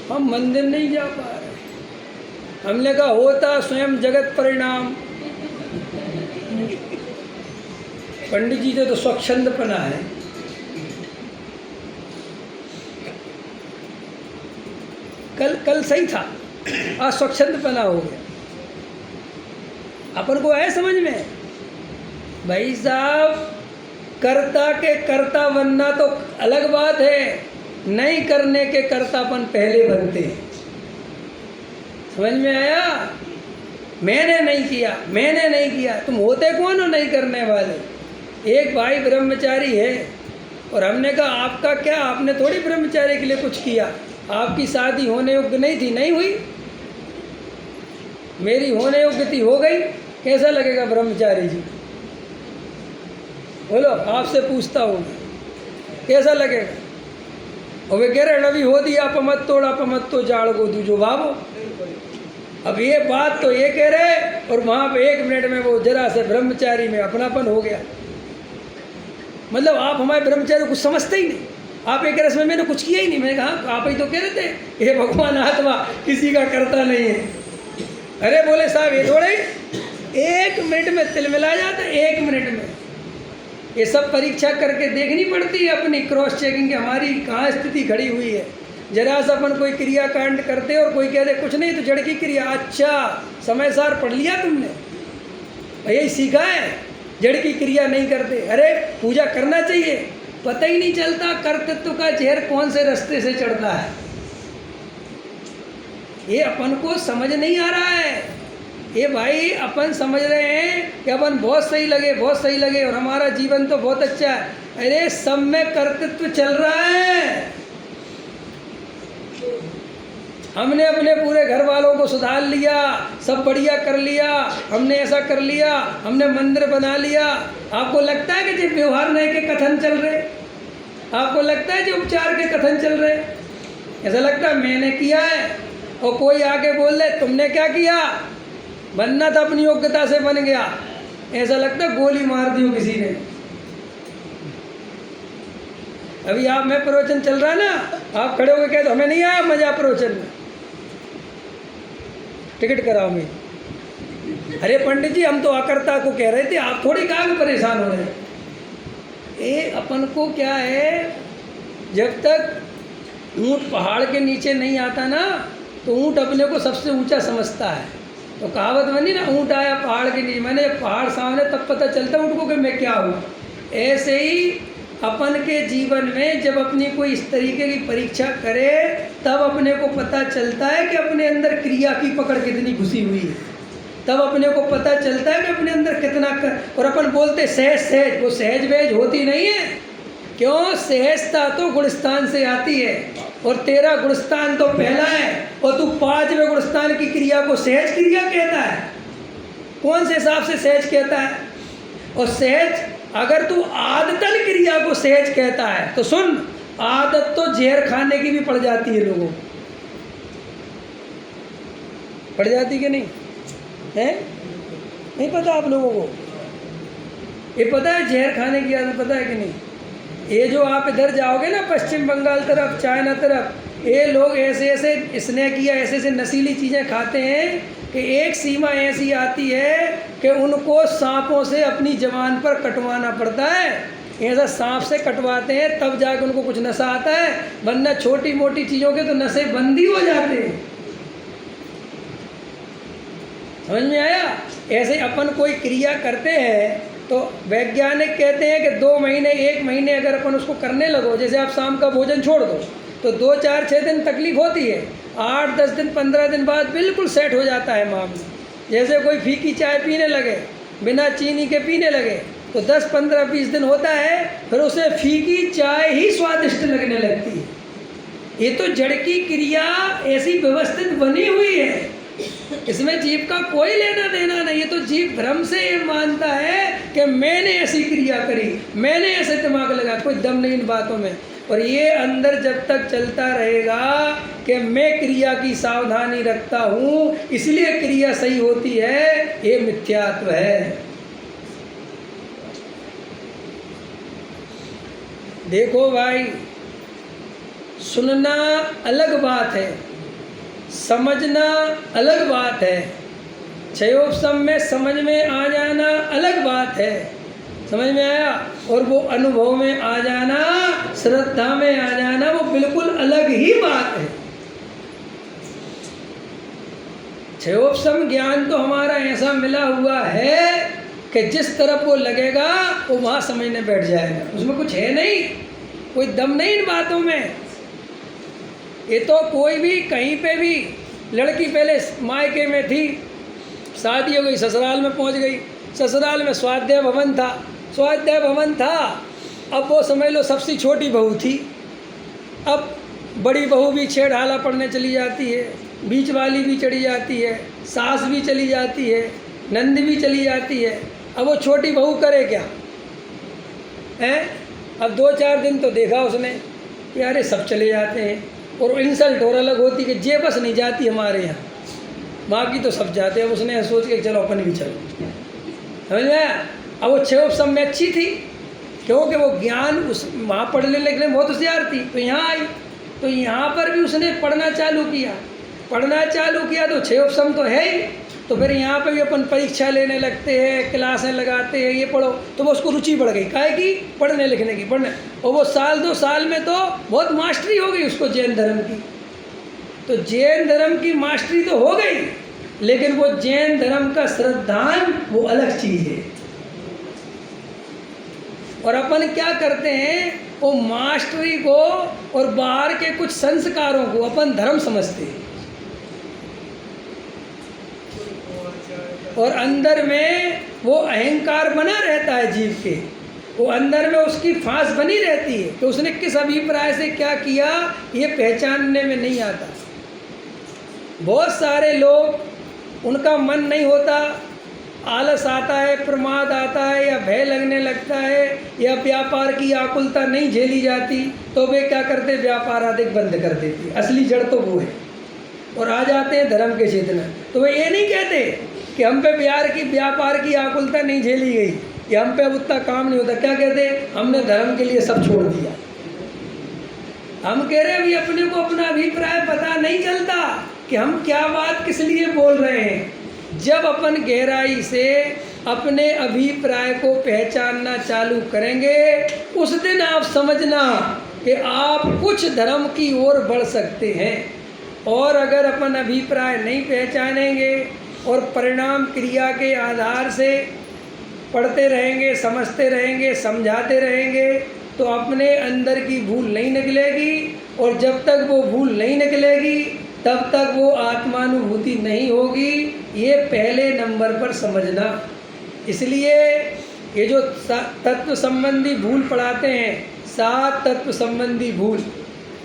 हम मंदिर नहीं जा पा रहे। हमने कहा होता स्वयं जगत परिणाम, पंडित जी तो स्वच्छंदपना है। कल सही था, आज स्वच्छंदपना हो गया। अपन को है समझ में भाई साहब, कर्ता के कर्ता बनना तो अलग बात है, नहीं करने के कर्तापन पहले बनते हैं। समझ में आया? मैंने नहीं किया, मैंने नहीं किया, तुम होते कौन हो नहीं करने वाले? एक भाई ब्रह्मचारी है और हमने कहा आपका क्या, आपने थोड़ी ब्रह्मचारी के लिए कुछ किया, आपकी शादी होने योग्य नहीं थी, नहीं हुई, मेरी होने योग्य थी, हो गई, कैसा लगेगा ब्रह्मचारी जी? बोलो, आपसे पूछता हूँ कैसा लगेगा? और वे कह रहे अभी हो दिया अपमत तोड़ा अपमत तो जाड़ को दूजो भावो। अब ये बात तो ये कह रहे और वहाँ पे 1 मिनट में वो जरा से ब्रह्मचारी में अपनापन हो गया। मतलब आप हमारे ब्रह्मचारी को कुछ समझते ही नहीं। आप एक रस में मैंने कुछ किया ही नहीं। मैंने कहा आप ही तो कह रहे थे ये भगवान आत्मा किसी का करता नहीं है। अरे बोले साहब ये थोड़े 1 मिनट में तिलमिला जाता है, 1 मिनट में। ये सब परीक्षा करके देखनी पड़ती है अपनी, क्रॉस चेकिंग, हमारी कहाँ स्थिति खड़ी हुई है। जरा सा अपन कोई क्रिया कांड करते और कोई कह दे कुछ नहीं तो जड़ की क्रिया, अच्छा समय सार पढ़ लिया तुमने, यही सीखा है, जड़ की क्रिया नहीं करते। अरे पूजा करना चाहिए, पता ही नहीं चलता कर्तृत्व का जहर कौन से रास्ते से चढ़ता है, ये अपन को समझ नहीं आ रहा है। ये भाई अपन समझ रहे हैं कि अपन बहुत सही लगे, बहुत सही लगे और हमारा जीवन तो बहुत अच्छा है। अरे सब में कर्तृत्व चल रहा है। हमने अपने पूरे घर वालों को सुधार लिया, सब बढ़िया कर लिया, हमने ऐसा कर लिया, हमने मंदिर बना लिया। आपको लगता है कि जो व्यवहार नहीं के कथन चल रहे, आपको लगता है जो उपचार के कथन चल रहे, ऐसा लगता है मैंने किया है और कोई आके बोल दे तुमने क्या किया, बनना था अपनी योग्यता से बन गया, ऐसा लगता है गोली मार दी हो किसी ने। अभी आप में प्रवचन चल रहा है ना, आप खड़े होकर कह दो हमें नहीं आया मजा प्रवचन में, टिकट कराओ मेरी। अरे पंडित जी हम तो अकर्ता को कह रहे थे, आप थोड़ी कहाँ में परेशान हो रहे हैं। ये अपन को क्या है, जब तक ऊँट पहाड़ के नीचे नहीं आता ना तो ऊँट अपने को सबसे ऊंचा समझता है। तो कहावत बनी ना, ऊँट आया पहाड़ के नीचे, मैंने पहाड़ सामने तब पता चलता ऊँट को कि मैं क्या हूँ। ऐसे ही अपन के जीवन में जब अपनी कोई इस तरीके की परीक्षा करे तब अपने को पता चलता है कि अपने अंदर क्रिया की पकड़ कितनी घुसी हुई है, तब अपने को पता चलता है कि अपने अंदर कितना और अपन बोलते सहज सहज, वो सहज वहज होती नहीं है। क्यों? सहजता तो गुणस्थान से आती है और तेरा गुणस्थान तो पहला है और तू 5वें गुणस्थान की क्रिया को सहज क्रिया कहता है। कौन से हिसाब से सहज कहता है? और सहज अगर तू आदतन क्रिया को सहज कहता है तो सुन, आदत तो जहर खाने की भी पड़ जाती है, लोगों पड़ जाती कि नहीं है? नहीं पता आप लोगों को? ये पता है जहर खाने की आदत पता है कि नहीं? ये जो आप इधर जाओगे ना पश्चिम बंगाल तरफ, चाइना तरफ, ये लोग ऐसे ऐसे स्नैक या ऐसे ऐसे नशीली चीज़ें खाते हैं कि एक सीमा ऐसी आती है कि उनको सांपों से अपनी जबान पर कटवाना पड़ता है। ऐसा सांप से कटवाते हैं तब जाकर उनको कुछ नशा आता है, वरना छोटी मोटी चीज़ों के तो नशे बंदी हो जाते हैं। समझ में आया? ऐसे अपन कोई क्रिया करते हैं तो वैज्ञानिक कहते हैं कि 2 महीने 1 महीने अगर अपन उसको करने लगो, जैसे आप शाम का भोजन छोड़ दो तो 2 4 6 दिन तकलीफ होती है, 8 10 दिन 15 दिन बाद बिल्कुल सेट हो जाता है मामला। जैसे कोई फीकी चाय पीने लगे, बिना चीनी के पीने लगे तो 10 15 20 दिन होता है, फिर उसे फीकी चाय ही स्वादिष्ट लगने लगती है। ये तो जड़ की क्रिया ऐसी व्यवस्थित बनी हुई है, इसमें जीव का कोई लेना देना नहीं। ये तो जीव भ्रम से ये मानता है कि मैंने ऐसी क्रिया करी, मैंने ऐसे दिमाग लगा, कोई दम नहीं इन बातों में। और ये अंदर जब तक चलता रहेगा कि मैं क्रिया की सावधानी रखता हूँ इसलिए क्रिया सही होती है, ये मिथ्यात्व है। देखो भाई, सुनना अलग बात है, समझना अलग बात है, क्षयोपशम में समझ में आ जाना अलग बात है। समझ में आया? और वो अनुभव में आ जाना, श्रद्धा में आ जाना, वो बिल्कुल अलग ही बात है। क्षयोपशम ज्ञान तो हमारा ऐसा मिला हुआ है कि जिस तरफ वो लगेगा वो वहाँ समझने बैठ जाएगा, उसमें कुछ है नहीं, कोई दम नहीं इन बातों में। ये तो कोई भी कहीं पे भी, लड़की पहले मायके में थी, शादी हो गई, ससुराल में पहुंच गई, ससुराल में स्वाध्याय भवन था, स्वाध्याय भवन था, अब वो समझ लो सबसे छोटी बहू थी, अब बड़ी बहू भी छेड़हाला पढ़ने चली जाती है, बीच वाली भी चली जाती है, सास भी चली जाती है, नंद भी चली जाती है, अब वो छोटी बहू करे क्या हैं? अब 2-4 दिन तो देखा उसने कि अरे सब चले जाते हैं, और इंसल्ट और अलग होती कि जे बस नहीं जाती हमारे यहाँ, बाकी तो सब जाते हैं। उसने सोच के चलो अपन भी चलो, समझ में आया? अब वो क्षयोपशम में अच्छी थी, क्योंकि वो ज्ञान उस वहाँ पढ़ने लिखने में बहुत होशियार थी, तो यहाँ आई, तो यहाँ पर भी उसने पढ़ना चालू किया तो क्षयोपशम तो है ही, तो फिर यहाँ पे भी अपन परीक्षा लेने लगते हैं, क्लासें लगाते हैं, ये पढ़ो, तो वो उसको रुचि बढ़ गई, काहे की? पढ़ने लिखने की, पढ़ने। और वो 1-2 साल में तो बहुत मास्टरी हो गई उसको जैन धर्म की। तो जैन धर्म की मास्टरी तो हो गई, लेकिन वो जैन धर्म का श्रद्धान वो अलग चीज़ है। और अपन क्या करते हैं, वो मास्टरी को और बाहर के कुछ संस्कारों को अपन धर्म समझते हैं, और अंदर में वो अहंकार बना रहता है जीव के, वो अंदर में उसकी फांस बनी रहती है कि उसने किस अभिप्राय से क्या किया, ये पहचानने में नहीं आता। बहुत सारे लोग, उनका मन नहीं होता, आलस आता है, प्रमाद आता है, या भय लगने लगता है, या व्यापार की आकुलता नहीं झेली जाती, तो वे क्या करते? व्यापार अधिक बंद कर देते। असली जड़ तो वो है, और आ जाते हैं धर्म के क्षेत्र में। तो वे ये नहीं कहते कि हम पे व्यापार की आकुलता नहीं झेली गई, या हम पे अब उतना काम नहीं होता। क्या कहते? हमने धर्म के लिए सब छोड़ दिया। हम कह रहे हैं अभी अपने को अपना अभिप्राय पता नहीं चलता कि हम क्या बात किस लिए बोल रहे हैं। जब अपन गहराई से अपने अभिप्राय को पहचानना चालू करेंगे, उस दिन आप समझना कि आप कुछ धर्म की ओर बढ़ सकते हैं। और अगर अपन अभिप्राय नहीं पहचानेंगे और परिणाम क्रिया के आधार से पढ़ते रहेंगे, समझते रहेंगे, समझाते रहेंगे, तो अपने अंदर की भूल नहीं निकलेगी, और जब तक वो भूल नहीं निकलेगी तब तक वो आत्मानुभूति नहीं होगी। ये पहले नंबर पर समझना। इसलिए ये जो तत्व संबंधी भूल पढ़ाते हैं, 7 तत्व संबंधी भूल,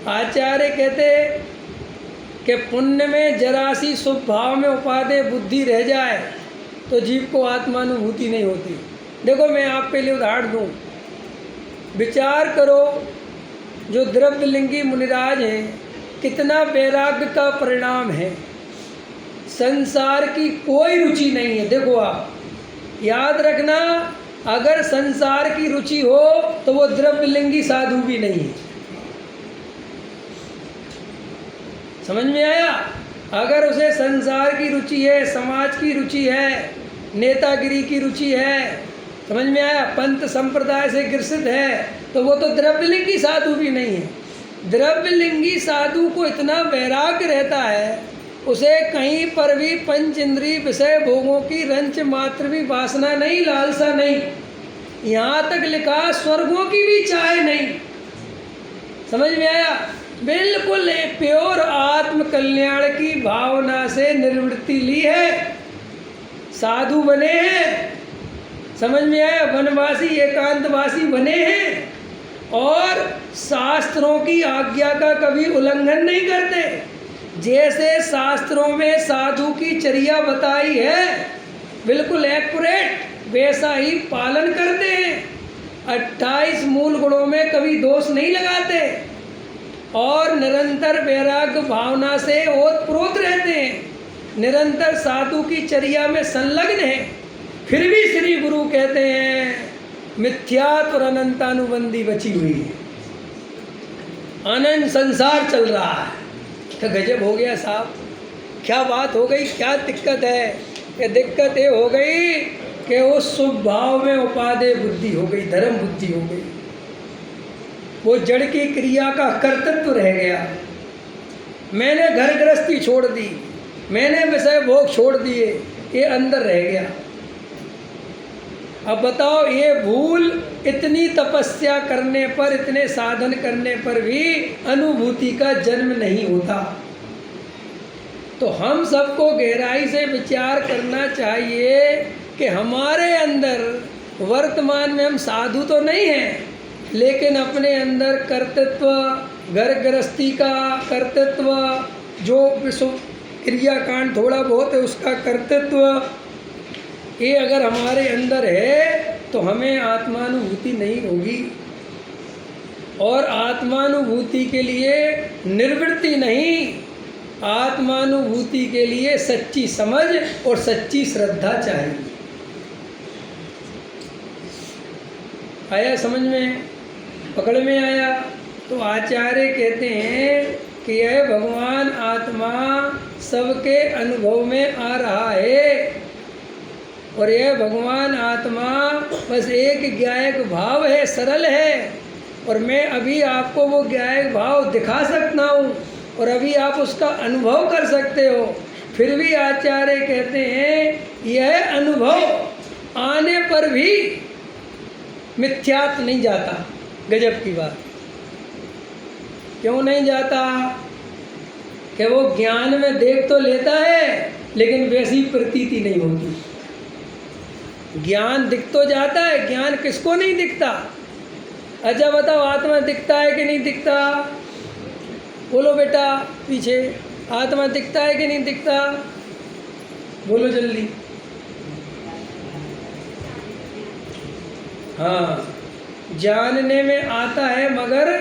आचार्य कहते कि पुण्य में जरा सी शुभ भाव में उपादेय बुद्धि रह जाए तो जीव को आत्मानुभूति नहीं होती। देखो मैं आपके लिए उदाहरण दूँ, विचार करो, जो द्रव्यलिंगी मुनिराज हैं, कितना वैराग्य का परिणाम है। संसार की कोई रुचि नहीं है। देखो आप याद रखना, अगर संसार की रुचि हो तो वो द्रव्यलिंगी साधु भी नहीं है। समझ में आया? अगर उसे संसार की रुचि है, समाज की रुचि है, नेतागिरी की रुचि है, समझ में आया, पंथ संप्रदाय से ग्रसित है, तो वो तो द्रव्यलिंगी साधु भी नहीं है। द्रव्यलिंगी साधु को इतना वैराग्य रहता है, उसे कहीं पर भी पंच इंद्रिय विषय भोगों की रंच मात्र भी वासना नहीं, लालसा नहीं, यहाँ तक लिखा स्वर्गों की भी चाह नहीं। समझ में आया? बिल्कुल एक प्योर आत्म कल्याण की भावना से निवृत्ति ली है, साधु बने हैं। समझ में आया? वनवासी एकांतवासी बने हैं, और शास्त्रों की आज्ञा का कभी उल्लंघन नहीं करते। जैसे शास्त्रों में साधु की चर्या बताई है, बिल्कुल एक्यूरेट वैसा ही पालन करते हैं। 28 मूल गुणों में कभी दोष नहीं लगाते, और निरंतर वैराग्य भावना से ओतप्रोत रहते हैं, निरंतर साधु की चर्या में संलग्न हैं। फिर भी श्री गुरु कहते हैं मिथ्यात्व और अनंतानुबंधी बची हुई है, अनंत संसार चल रहा है। तो गजब हो गया साहब, क्या बात हो गई, क्या दिक्कत है? कि दिक्कत ये हो गई कि उस शुभ भाव में उपादेय बुद्धि हो गई, धर्म बुद्धि हो गई। वो जड़ की क्रिया का कर्तृत्व रह गया। मैंने घर गृहस्थी छोड़ दी, मैंने विषय भोग छोड़ दिए, ये अंदर रह गया। अब बताओ, ये भूल इतनी तपस्या करने पर, इतने साधन करने पर भी अनुभूति का जन्म नहीं होता। तो हम सबको गहराई से विचार करना चाहिए कि हमारे अंदर वर्तमान में हम साधु तो नहीं हैं, लेकिन अपने अंदर कर्तृत्व, घर गृहस्थी का कर्तृत्व, जो विश्व क्रियाकांड थोड़ा बहुत है उसका कर्तृत्व, ये अगर हमारे अंदर है तो हमें आत्मानुभूति नहीं होगी। और आत्मानुभूति के लिए निर्वृत्ति नहीं, आत्मानुभूति के लिए सच्ची समझ और सच्ची श्रद्धा चाहिए। आया समझ में, पकड़ में आया? तो आचार्य कहते हैं कि यह भगवान आत्मा सबके अनुभव में आ रहा है, और यह भगवान आत्मा बस एक ज्ञायक भाव है, सरल है। और मैं अभी आपको वो ज्ञायक भाव दिखा सकता हूँ और अभी आप उसका अनुभव कर सकते हो। फिर भी आचार्य कहते हैं यह अनुभव आने पर भी मिथ्यात्व नहीं जाता। गजब की बात। क्यों नहीं जाता? कि वो ज्ञान में देख तो लेता है लेकिन वैसी प्रतीति नहीं होती। ज्ञान दिख तो जाता है, ज्ञान किसको नहीं दिखता? अच्छा बताओ, आत्मा दिखता है कि नहीं दिखता? बोलो बेटा पीछे, आत्मा दिखता है कि नहीं दिखता? बोलो जल्दी। हाँ, जानने में आता है, मगर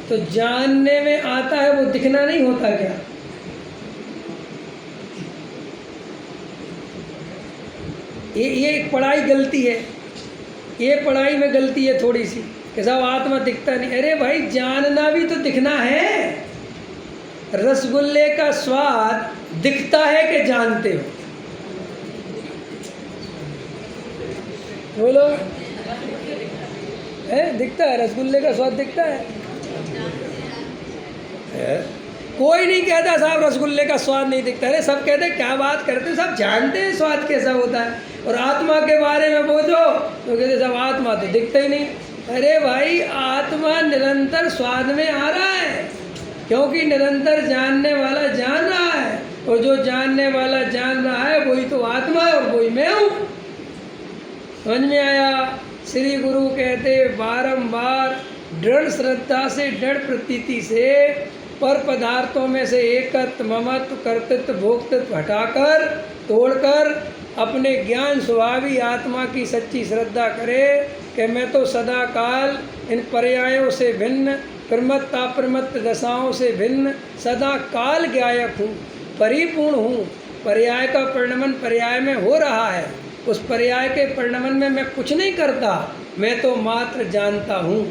तो जानने में आता है, वो दिखना नहीं होता क्या? ये एक पढ़ाई गलती है, ये पढ़ाई में गलती है थोड़ी सी कि साहब आत्मा दिखता नहीं। अरे भाई, जानना भी तो दिखना है। रसगुल्ले का स्वाद दिखता है कि जानते हो? बोलो, है दिखता है? रसगुल्ले का स्वाद दिखता है? कोई नहीं कहता साहब रसगुल्ले का स्वाद नहीं दिखता। अरे सब कहते क्या बात करते हो, सब जानते हैं स्वाद कैसा होता है। और आत्मा के बारे में पूछो तो कहते सब आत्मा तो दिखता ही नहीं। अरे भाई, आत्मा निरंतर स्वाद में आ रहा है, क्योंकि निरंतर जानने वाला जान रहा है, और जो जानने वाला जान रहा है वही तो आत्मा है और वही मैं हूँ। समझ में आया? श्री गुरु कहते बारंबार दृढ़ श्रद्धा से, दृढ़ प्रतीति से पर पदार्थों में से एकत्व, ममत्व, कर्तृत्व, भोक्तृत्व हटाकर, तोड़कर अपने ज्ञान स्वभावी आत्मा की सच्ची श्रद्धा करे कि मैं तो सदा काल इन पर्यायों से भिन्न, प्रमत्त अप्रमत्त दशाओं से भिन्न, सदा काल ज्ञायक हूँ, परिपूर्ण हूँ। पर्याय का परिणमन पर्याय में हो रहा है, उस पर्याय के परिणमन में मैं कुछ नहीं करता, मैं तो मात्र जानता हूँ।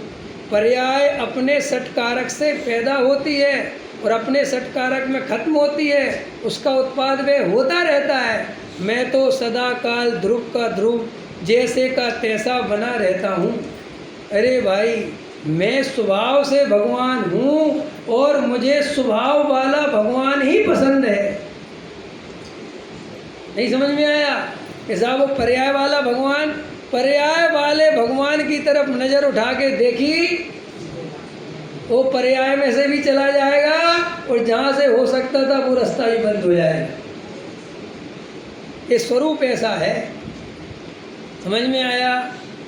पर्याय अपने षटकारक से पैदा होती है और अपने षटकारक में खत्म होती है, उसका उत्पाद वह होता रहता है। मैं तो सदा काल ध्रुव का ध्रुव, जैसे का तैसा बना रहता हूँ। अरे भाई, मैं स्वभाव से भगवान हूँ और मुझे स्वभाव वाला भगवान ही पसंद है। नहीं समझ में आया? कि साहब वो पर्याय वाला भगवान, पर्याय वाले भगवान की तरफ नज़र उठा के देखी, वो पर्याय में से भी चला जाएगा और जहाँ से हो सकता था वो रास्ता भी बंद हो जाएगा। ये स्वरूप ऐसा है। समझ में आया?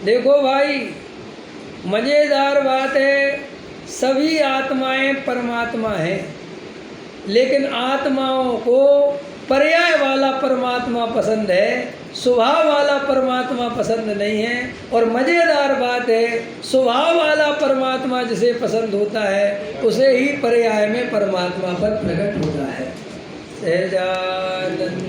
देखो भाई, मज़ेदार बात है, सभी आत्माएं परमात्मा हैं, लेकिन आत्माओं को पर्याय वाला परमात्मा पसंद है, स्वभाव वाला परमात्मा पसंद नहीं है। और मज़ेदार बात है, स्वभाव वाला परमात्मा जिसे पसंद होता है उसे ही पर्याय में परमात्मा पर प्रकट होता है। सहजानंद।